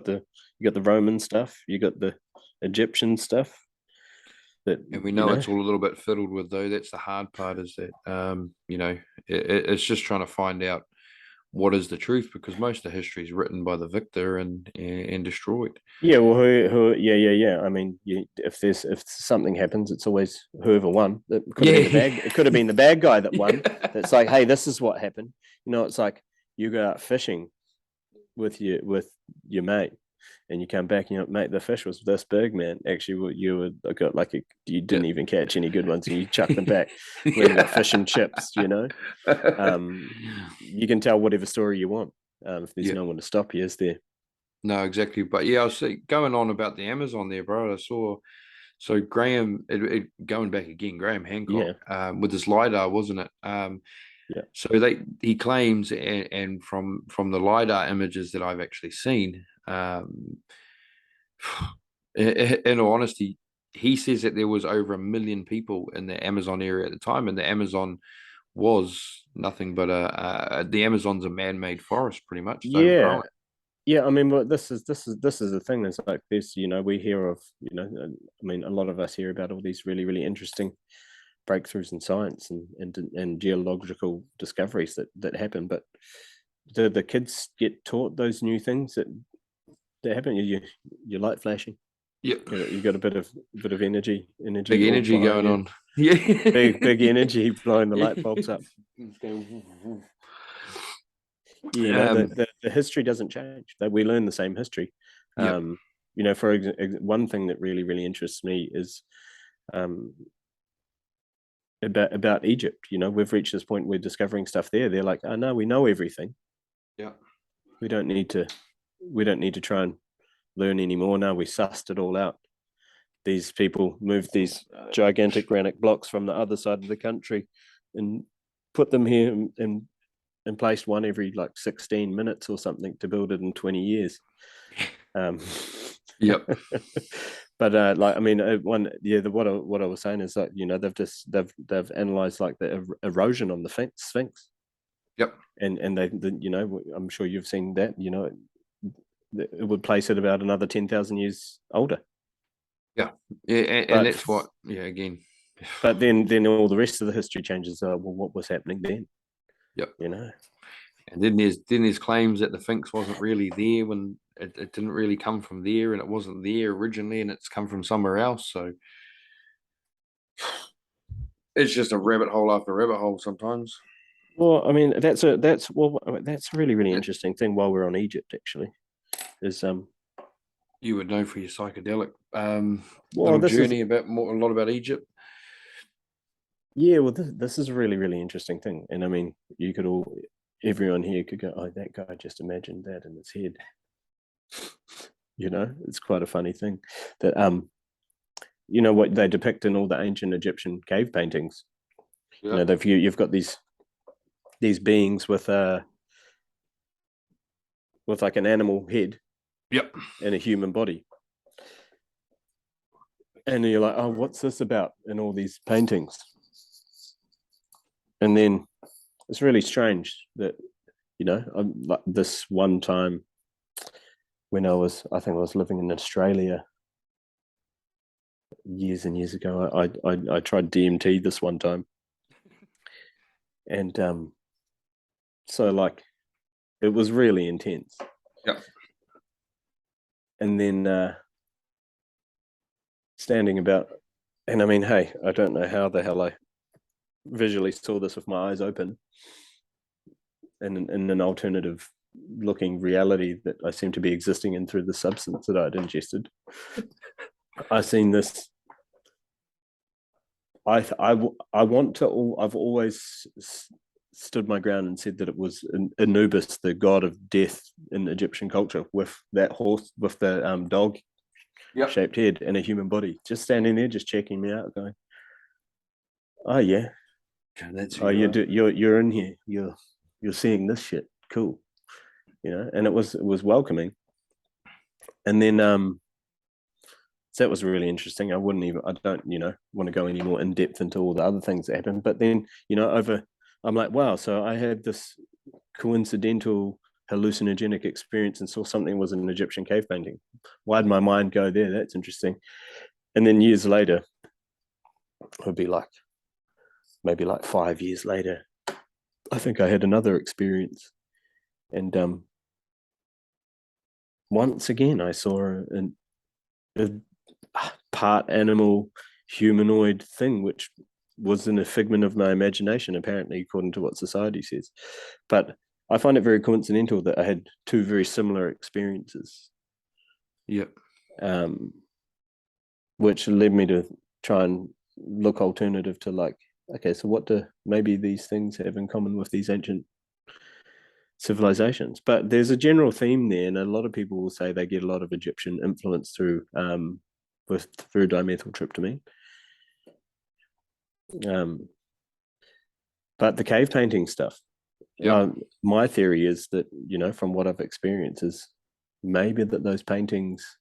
the Roman stuff. You got the Egyptian stuff. And we know it's all a little bit fiddled with, though. That's the hard part, is that it's just trying to find out what is the truth, because most of history is written by the victor and destroyed. Yeah, well, yeah. I mean, if something happens, it's always whoever won. It could have been the bad guy that won. It's like, hey, this is what happened. It's like you go out fishing with your mate, and you come back, mate, the fish was this big, man. Actually, you didn't even catch any good ones, and you chuck them back. We ended up fish and chips. You can tell whatever story you want. If there's no one to stop you, is there? No, exactly. But yeah, I was going on about the Amazon there, bro. I saw, so Graham, going back again, Graham Hancock, with his LiDAR, wasn't it? Yeah. So he claims, and from the LiDAR images that I've actually seen, in all honesty, he says that there was over 1 million people in the Amazon area at the time, and the Amazon was nothing but the Amazon's a man-made forest, pretty much. Yeah, I mean, but this is the thing. It's like this, we hear of, I mean, a lot of us hear about all these really, really interesting breakthroughs in science and geological discoveries that happen, but the kids get taught those new things that happen. Your light flashing. Yeah, you got a bit of energy, big energy going on. Yeah, big energy blowing the light bulbs up. The history doesn't change. That we learn the same history. Yep. For one thing that really, really interests me is about Egypt. We've reached this point, we're discovering stuff there. They're like, oh no, we know everything. Yeah, we don't need to try and learn anymore. Now we sussed it all out. These people moved these gigantic granite blocks from the other side of the country and put them here and placed one every 16 minutes or something to build it in 20 years. Yep. But what I was saying is that they've analyzed the erosion on the Sphinx. Yep. And they I'm sure you've seen that. It would place it about another 10,000 years older. Yeah, and that's what. Yeah, again. But then all the rest of the history changes. What was happening then? Yep. And then there's claims that the Sphinx wasn't really there when it didn't really come from there, and it wasn't there originally, and it's come from somewhere else. So it's just a rabbit hole after rabbit hole sometimes. Well, I mean, that's a really, really interesting thing. While we're on Egypt, actually, is you would know for your psychedelic journey a lot about Egypt. Yeah, well, this is a really, really interesting thing, and I mean, everyone here could go, oh, that guy just imagined that in his head. It's quite a funny thing that what they depict in all the ancient Egyptian cave paintings. Yeah. You've got these these beings with like an animal head, Yep. and a human body. And you're like, oh, what's this about in all these paintings? And then it's really strange that, like this one time when I think I was living in Australia years and years ago, I tried DMT this one time. And so like it was really intense. Yep. And then standing about, and I mean, hey, I don't know how the hell I visually saw this with my eyes open in an alternative looking reality that I seem to be existing in through the substance that I'd ingested. I've seen this. I've always stood my ground and said that it was Anubis, the god of death in Egyptian culture, with that horse, with the dog shaped head and a human body, just standing there, just checking me out, going, "Oh yeah, that's you're in here. You're seeing this shit. Cool." And it was welcoming. And then so that was really interesting. I don't want to go any more in depth into all the other things that happened, but then I'm like, wow, so I had this coincidental hallucinogenic experience and saw something was an Egyptian cave painting. Why'd my mind go there? That's interesting. And then years later, it would be like maybe like 5 years later, I think I had another experience. And once again, I saw a part animal humanoid thing, which was in a figment of my imagination, apparently, according to what society says. But I find it very coincidental that I had two very similar experiences. Yep. Which led me to try and look alternative to like, okay, so what do maybe these things have in common with these ancient civilizations? But there's a general theme there, and a lot of people will say they get a lot of Egyptian influence through dimethyltryptamine. But the cave painting stuff, my theory is that, from what I've experienced, is maybe that those paintings,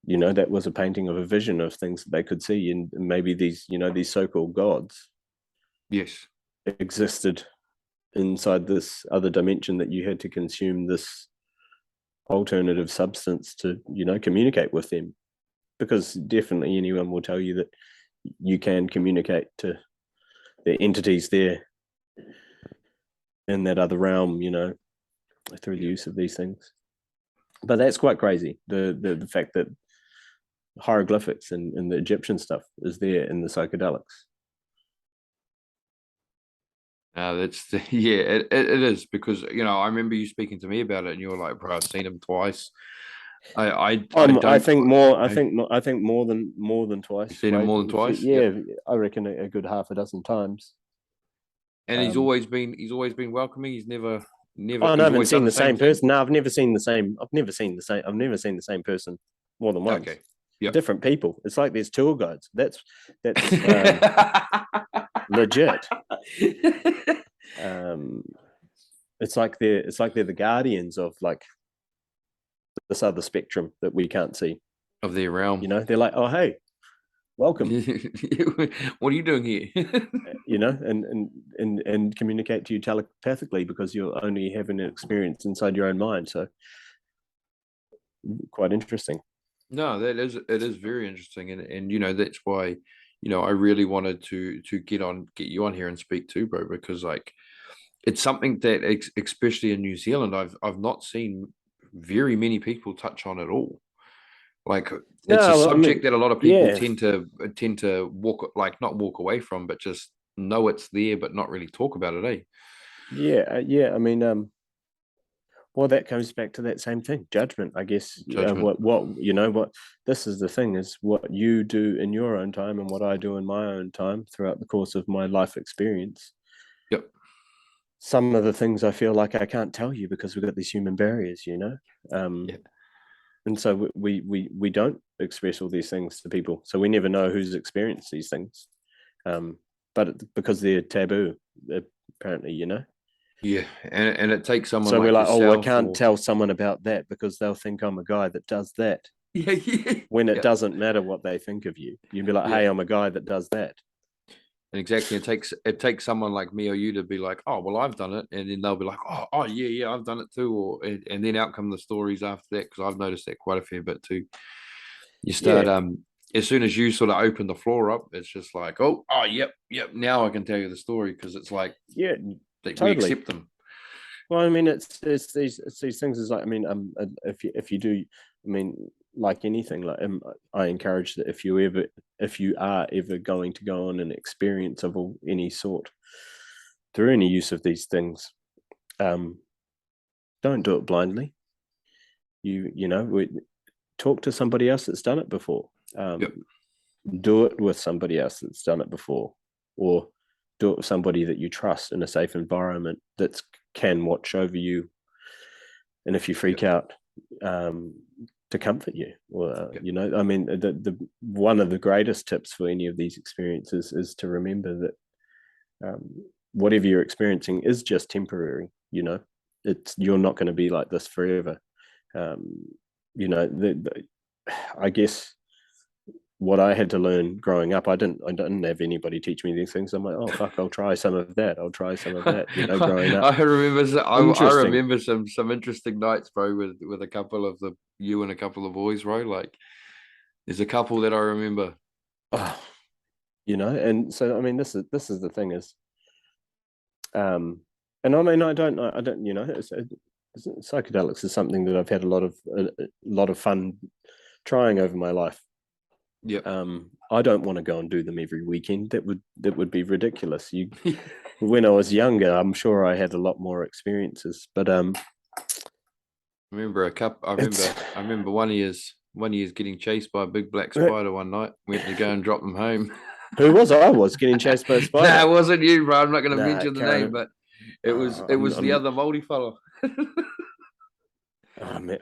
that was a painting of a vision of things that they could see, and maybe these so-called gods existed inside this other dimension that you had to consume this alternative substance to communicate with them, because definitely anyone will tell you that you can communicate to the entities there in that other realm, through the use of these things. But that's quite crazy, the fact that hieroglyphics and the Egyptian stuff is there in the psychedelics. It is, because I remember you speaking to me about it, and you were like, "Bro, I've seen him twice." I think more than twice. You've seen him more than twice? Yeah, yep. I reckon a good half a dozen times. And he's always been welcoming. He's never. Oh, no, I haven't seen the same person. No, I've never seen the same person more than once. Okay. Yep. Different people. It's like there's tour guides. That's legit. It's like they're the guardians of like this other spectrum that we can't see of their realm. They're like, oh hey, welcome. What are you doing here? and communicate to you telepathically, because you're only having an experience inside your own mind. So quite interesting. No, it is very interesting, and that's why I really wanted to get you on here and speak too, bro, because like it's something that especially in New Zealand I've not seen very many people touch on at all. Like it's a subject that a lot of people tend to not walk away from, but just know it's there, but not really talk about it, eh? Yeah. I mean, well, that comes back to that same thing, judgment, I guess. What this is the thing, is what you do in your own time and what I do in my own time throughout the course of my life experience. Yep. Some of the things I feel like I can't tell you because we've got these human barriers, and so we don't express all these things to people, so we never know who's experienced these things, but because they're taboo, apparently, you know. Yeah, and it takes someone So like we're like, oh, I yourself can't tell someone about that because they'll think I'm a guy that does that. Yeah, yeah. When it doesn't matter what they think of you. You'd be like, hey, I'm a guy that does that. And exactly, it takes someone like me or you to be like, oh, well, I've done it, and then they'll be like, oh, yeah, I've done it too, and then out come the stories after that, because I've noticed that quite a fair bit too. You start as soon as you sort of open the floor up, it's just like, oh, yep, now I can tell you the story, because it's like, totally. we accept them. Well, I mean, it's these things. Is like, I mean, if you do, I mean, like anything, like I encourage that if you are ever going to go on an experience of any sort through any use of these things, don't do it blindly. You know, talk to somebody else that's done it before. Do it with somebody else that's done it before, or do it with somebody that you trust in a safe environment that can watch over you, and if you freak out, to comfort you. Or you know, I mean, the one of the greatest tips for any of these experiences is to remember that whatever you're experiencing is just temporary. You know, you're not going to be like this forever. You know, I guess what I had to learn growing up, I didn't have anybody teach me these things. I'm like, oh fuck, I'll try some of that. I'll try some of that. You know, growing up. I remember some interesting nights, bro, with a couple of you and a couple of boys, bro. Like, there's a couple that I remember. Oh, you know, and so I mean, this is the thing is, and I mean, I don't, you know, psychedelics is something that I've had a lot of fun trying over my life. I don't want to go and do them every weekend. That would be ridiculous. When I was younger, I'm sure I had a lot more experiences, but I remember I remember one of years getting chased by a big black spider one night. We had to go and drop him home. Who was I? Was getting chased by a spider? Nah, it wasn't you, bro. I'm not going to mention the name, but it was the other Māori fella. I mean,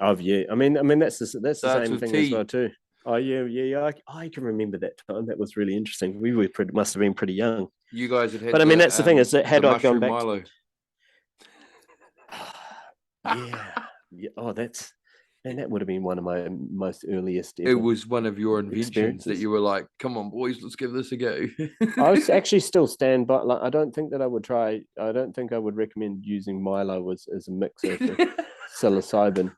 that's the same thing as well too. Oh yeah. I can remember that time. That was really interesting. We must have been pretty young. You guys had. But I mean, that's the thing is that had I gone back, Milo. yeah. Oh, that would have been one of my most earliest. It was one of your inventions that you were like, "Come on, boys, let's give this a go." I was actually still stand by. Like, I don't think that I would try. I don't think I would recommend using Milo as a mixer for psilocybin.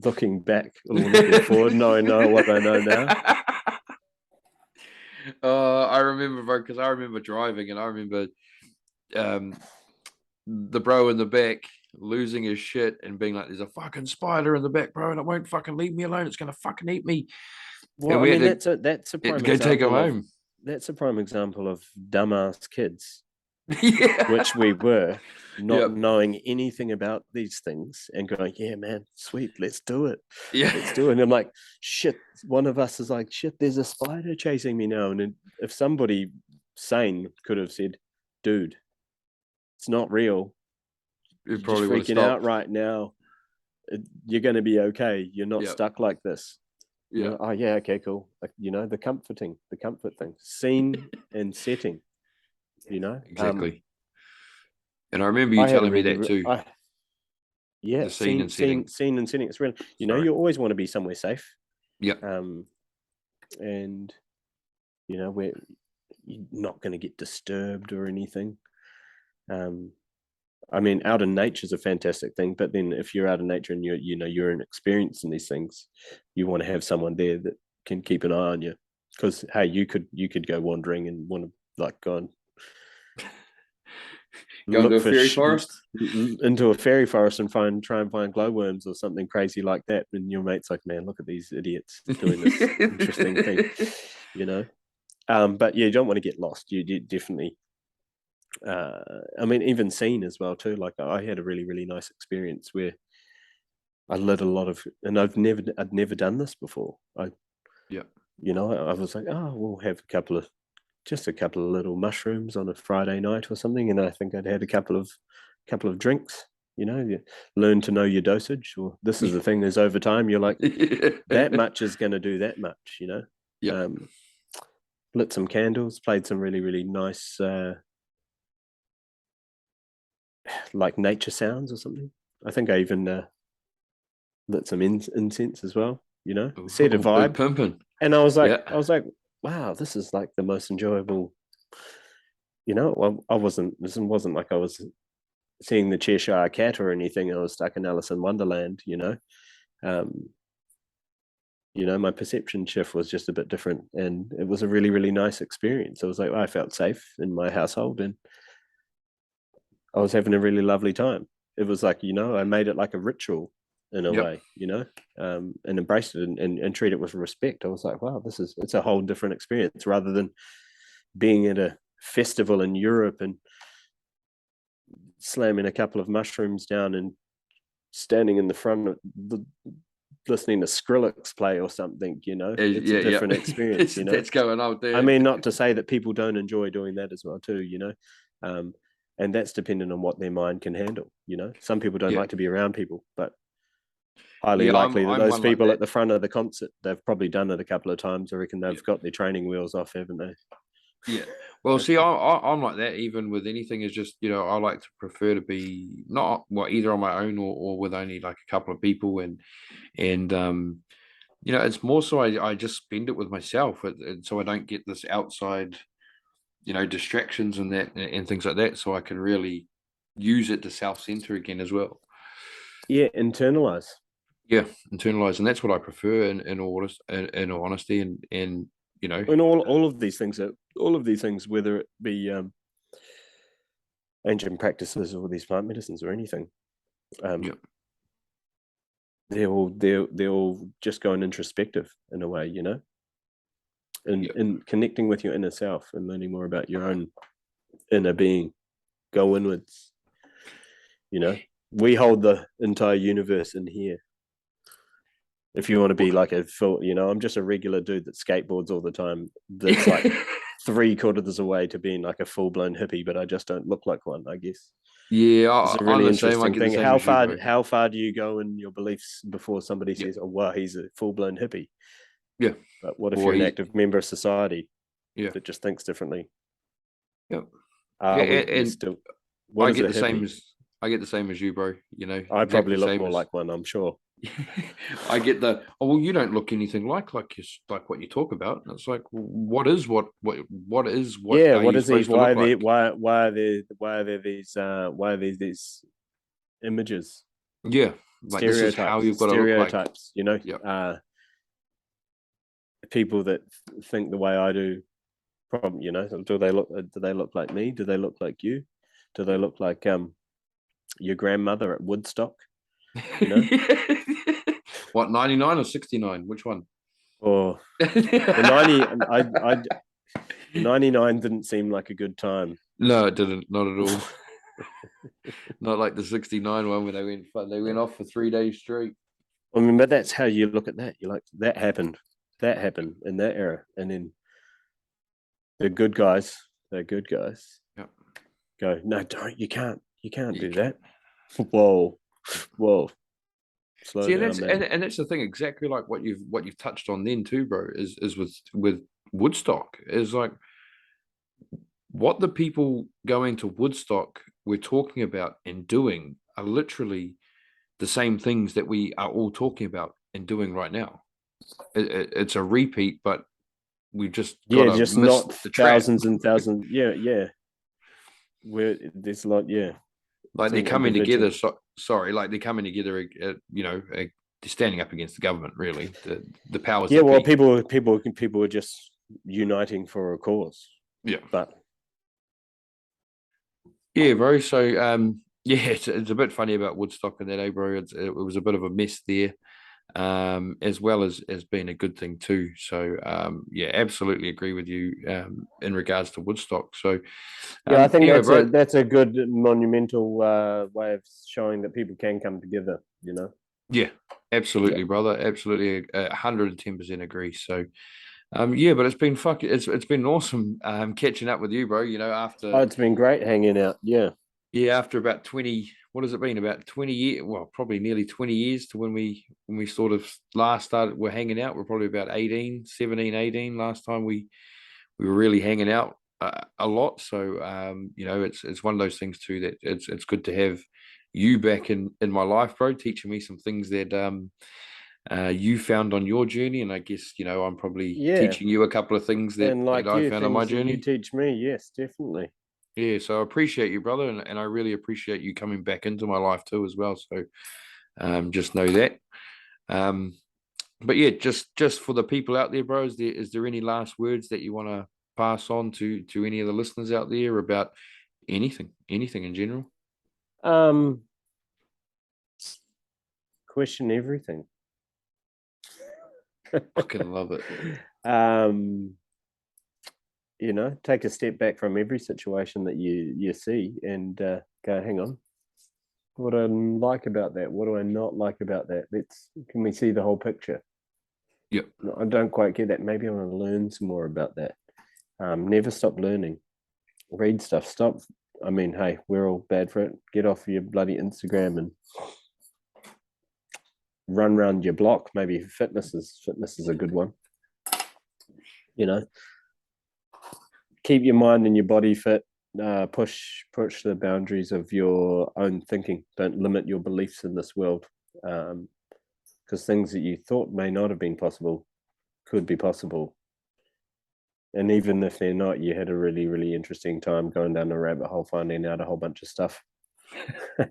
Looking back or looking forward, knowing what I know now. I remember, bro, because I remember driving, and I remember the bro in the back losing his shit and being like, "There's a fucking spider in the back, bro, and it won't fucking leave me alone. It's gonna fucking eat me." Well, I mean, that's a prime go take him home. That's a prime example of dumbass kids. Yeah. Which we were, not knowing anything about these things and going, yeah, man, sweet, let's do it. Yeah, let's do it. And I'm like, shit, one of us is like, shit, there's a spider chasing me now. And if somebody sane could have said, dude, it's not real, you're probably freaking out right now, you're going to be okay, you're not stuck like this. You know, oh yeah, okay, cool. Like, you know, the comfort thing, scene and setting. You know, exactly. And I remember you telling me that too. The scene and setting. It's real. You know, you always want to be somewhere safe. Yeah. And you know, where you're not going to get disturbed or anything. I mean, out in nature is a fantastic thing, but then if you're out in nature and you're experiencing these things, you want to have someone there that can keep an eye on you, because hey, you could go wandering and want to like go and go into a fairy forest, and try and find glowworms or something crazy like that, and your mate's like, man, look at these idiots doing this interesting thing, you know. But yeah, you don't want to get lost. You definitely. I mean, even seen as well too. Like I had a really, really nice experience where I lit a lot of, and I'd never done this before. You know, I was like, oh, we'll have a couple of little mushrooms on a Friday night or something, and I think I'd had a couple of drinks. You know, you learn to know your dosage. Or this is the thing: is over time you're like, that much is going to do that much. You know. Yeah. Lit some candles, played some really, really nice like nature sounds or something. I think I even lit some incense as well. You know, set a Oh, big vibe, pimping. and Yeah. I was like, wow, this is like the most enjoyable. You know, I wasn't. This wasn't like I was seeing the Cheshire Cat or anything. I was stuck in Alice in Wonderland. Um, my perception shift was just a bit different, and it was a really, really nice experience. I was like, I felt safe in my household, and I was having a really lovely time. It was like, I made it like a ritual in a Yep. way, and embraced it and treat it with respect. I was like, wow, it's a whole different experience rather than being at a festival in Europe and slamming a couple of mushrooms down and standing in the front of listening to Skrillex play or something. It's a different experience. That's going out there. I mean, not to say that people don't enjoy doing that as well too, and that's dependent on what their mind can handle. Some people don't like to be around people, but highly likely that those people like at the front of the concert, they've probably done it a couple of times. I reckon they've got their training wheels off, haven't they? Yeah. Well, see, I'm like that. Even with anything, is just I like to prefer to be not either on my own or with only like a couple of people, and it's more so I just spend it with myself, so I don't get this outside distractions and that and things like that, so I can really use it to self-center again as well. Yeah, internalize. Yeah, internalize, and that's what I prefer in all honesty, and and all of these things whether it be ancient practices or these plant medicines or anything, they're all just going introspective in a way, and connecting with your inner self and learning more about your own inner being. Go inwards. We hold the entire universe in here. If you want to be like I'm just a regular dude that skateboards all the time. That's like 3/4 away to being like a full-blown hippie, but I just don't look like one, I guess. Yeah, it's a really interesting thing. How far do you go in your beliefs before somebody says, "Oh, wow, he's a full-blown hippie"? Yeah. But what if you're an active member of society that just thinks differently? Yep. I get the same as you, bro. I probably look more like one, I'm sure. I get you don't look anything like what you talk about. It's like, what is what is what? Yeah, what is these? Why are there these images? Yeah, like this is how you've got to look like. People that think the way I do, probably, do they look like me? Do they look like you? Do they look like your grandmother at Woodstock? What, 99 or 69? Which one? Or the 99 didn't seem like a good time. No, it didn't. Not at all. Not like the 69 one where they went off for 3 days straight. I mean, but that's how you look at that. You're like, that happened in that era, and then they're good guys. Yeah. Go, no, don't. You can't do that. Whoa. Slow down, man. And that's the thing, exactly like what you've touched on then too, bro. Is with Woodstock, is like what the people going to Woodstock were talking about and doing are literally the same things that we are all talking about and doing right now. It's a repeat, but we've just just not the thousands and thousands. Yeah. Where there's a lot, yeah. Like they're coming together. Like they're coming together. They're standing up against the government. Really, the powers. Yeah, well, people are just uniting for a cause. Yeah, but yeah, bro. So it's a bit funny about Woodstock and that, bro. It was a bit of a mess there, as well as being a good thing too. So absolutely agree with you in regards to Woodstock. So I think that's a good monumental way of showing that people can come together. Yeah, absolutely, brother. Absolutely, 110% agree. So. But it's been it's been awesome catching up with you, bro. It's been great hanging out. Yeah, after about 20, what has it been, about 20 years? Well, probably nearly 20 years to when we sort of last started. We're hanging out. We're probably about 17, 18 last time we were really hanging out. a lot. So it's one of those things too that it's good to have you back in my life, bro, teaching me some things that you found on your journey, and I guess I'm probably teaching you a couple of things that and like I found on my journey. You teach me, yes, definitely. Yeah, so I appreciate you, brother, and I really appreciate you coming back into my life too as well. So just know that. But yeah, just for the people out there, bro, is there any last words that you want to pass on to any of the listeners out there about anything in general? Question everything. Fucking love it. Take a step back from every situation that you see and go, hang on, what do I like about that? What do I not like about that? Can we see the whole picture? Yep. I don't quite get that. Maybe I want to learn some more about that. Never stop learning. Read stuff. Stop. I mean, hey, we're all bad for it. Get off your bloody Instagram and run around your block. Maybe fitness is a good one. Keep your mind and your body fit. Push the boundaries of your own thinking. Don't limit your beliefs in this world, because things that you thought may not have been possible could be possible. And even if they're not, you had a really, really interesting time going down the rabbit hole, finding out a whole bunch of stuff. No,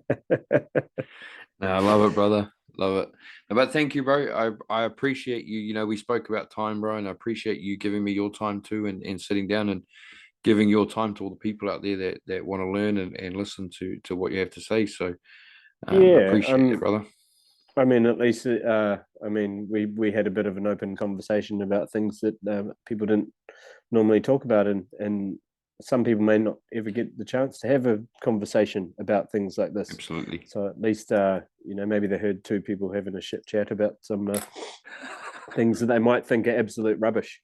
I love it, brother. Love it. But thank you, bro. I appreciate you. We spoke about time, bro, and I appreciate you giving me your time too, and sitting down and giving your time to all the people out there that want to learn and listen to what you have to say. So I appreciate it, brother. I mean, at least we had a bit of an open conversation about things that people didn't normally talk about, and some people may not ever get the chance to have a conversation about things like this. Absolutely. So at least maybe they heard two people having a shit chat about some things that they might think are absolute rubbish,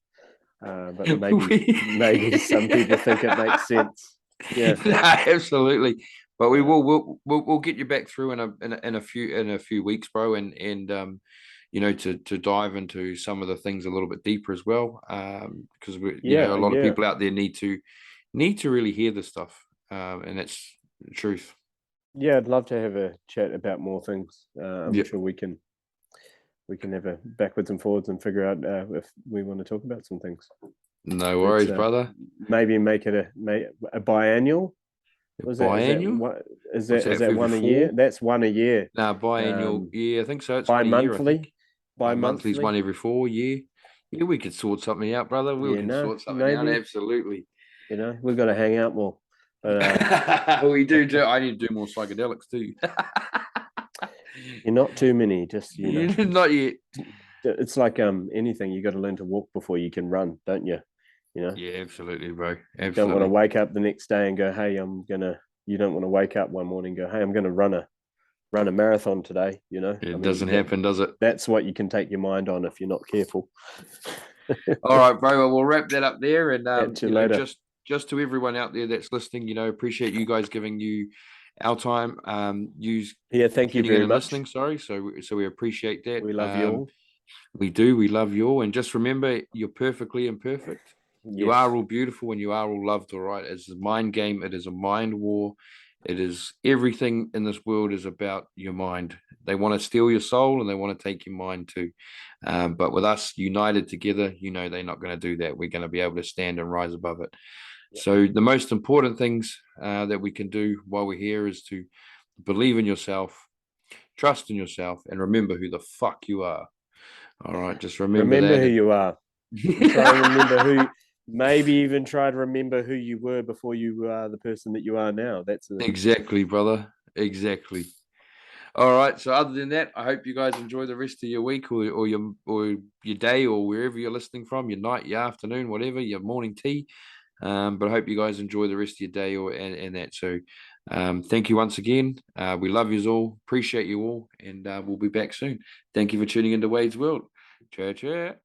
but maybe some people think it makes sense. Yeah, no, absolutely. But we'll get you back through in a few weeks, bro, and to dive into some of the things a little bit deeper as well, because a lot of people out there need to really hear this stuff, and that's the truth. Yeah, I'd love to have a chat about more things. I'm sure we can have a backwards and forwards and figure out if we want to talk about some things. No worries, brother. Maybe make it a biannual. Biannual? Is that one a year? That's one a year. No, biannual. Yeah, I think so. It's bi-monthly. Bi-monthly is one every 4 year. Yeah, we could sort something out, brother. We can sort something out. Absolutely. We've got to hang out more. But, we do. I need to do more psychedelics too. You're not too many. Just not yet. It's like anything. You got to learn to walk before you can run, don't you? Yeah, absolutely, bro. Absolutely. You don't want to wake up the next day and go, hey, you don't want to wake up one morning and go, hey, I'm gonna run a marathon today. It doesn't happen, does it? That's what you can take your mind on if you're not careful. All right, bro. Well, we'll wrap that up there, and later. Just to everyone out there that's listening, appreciate you guys giving you our time. Thank you very much. Listening, sorry. So we appreciate that. We love you all. We do. We love you all, and just remember, you're perfectly imperfect. Yes. You are all beautiful, and you are all loved. All right. It's a mind game. It is a mind war. It is everything in this world is about your mind. They want to steal your soul and they want to take your mind too. But with us united together, they're not going to do that. We're going to be able to stand and rise above it. Yep. So the most important things that we can do while we're here is to believe in yourself, trust in yourself, and remember who the fuck you are. All right. Just remember that. Who you are. Try to remember who. Maybe even try to remember who you were before you are the person that you are now. Exactly, brother. Exactly. All right. So other than that, I hope you guys enjoy the rest of your week or your day or wherever you're listening from, your night, your afternoon, whatever, your morning tea. But I hope you guys enjoy the rest of your day and that. So thank you once again. We love you all. Appreciate you all. And we'll be back soon. Thank you for tuning into Wayde's World. Ciao, ciao.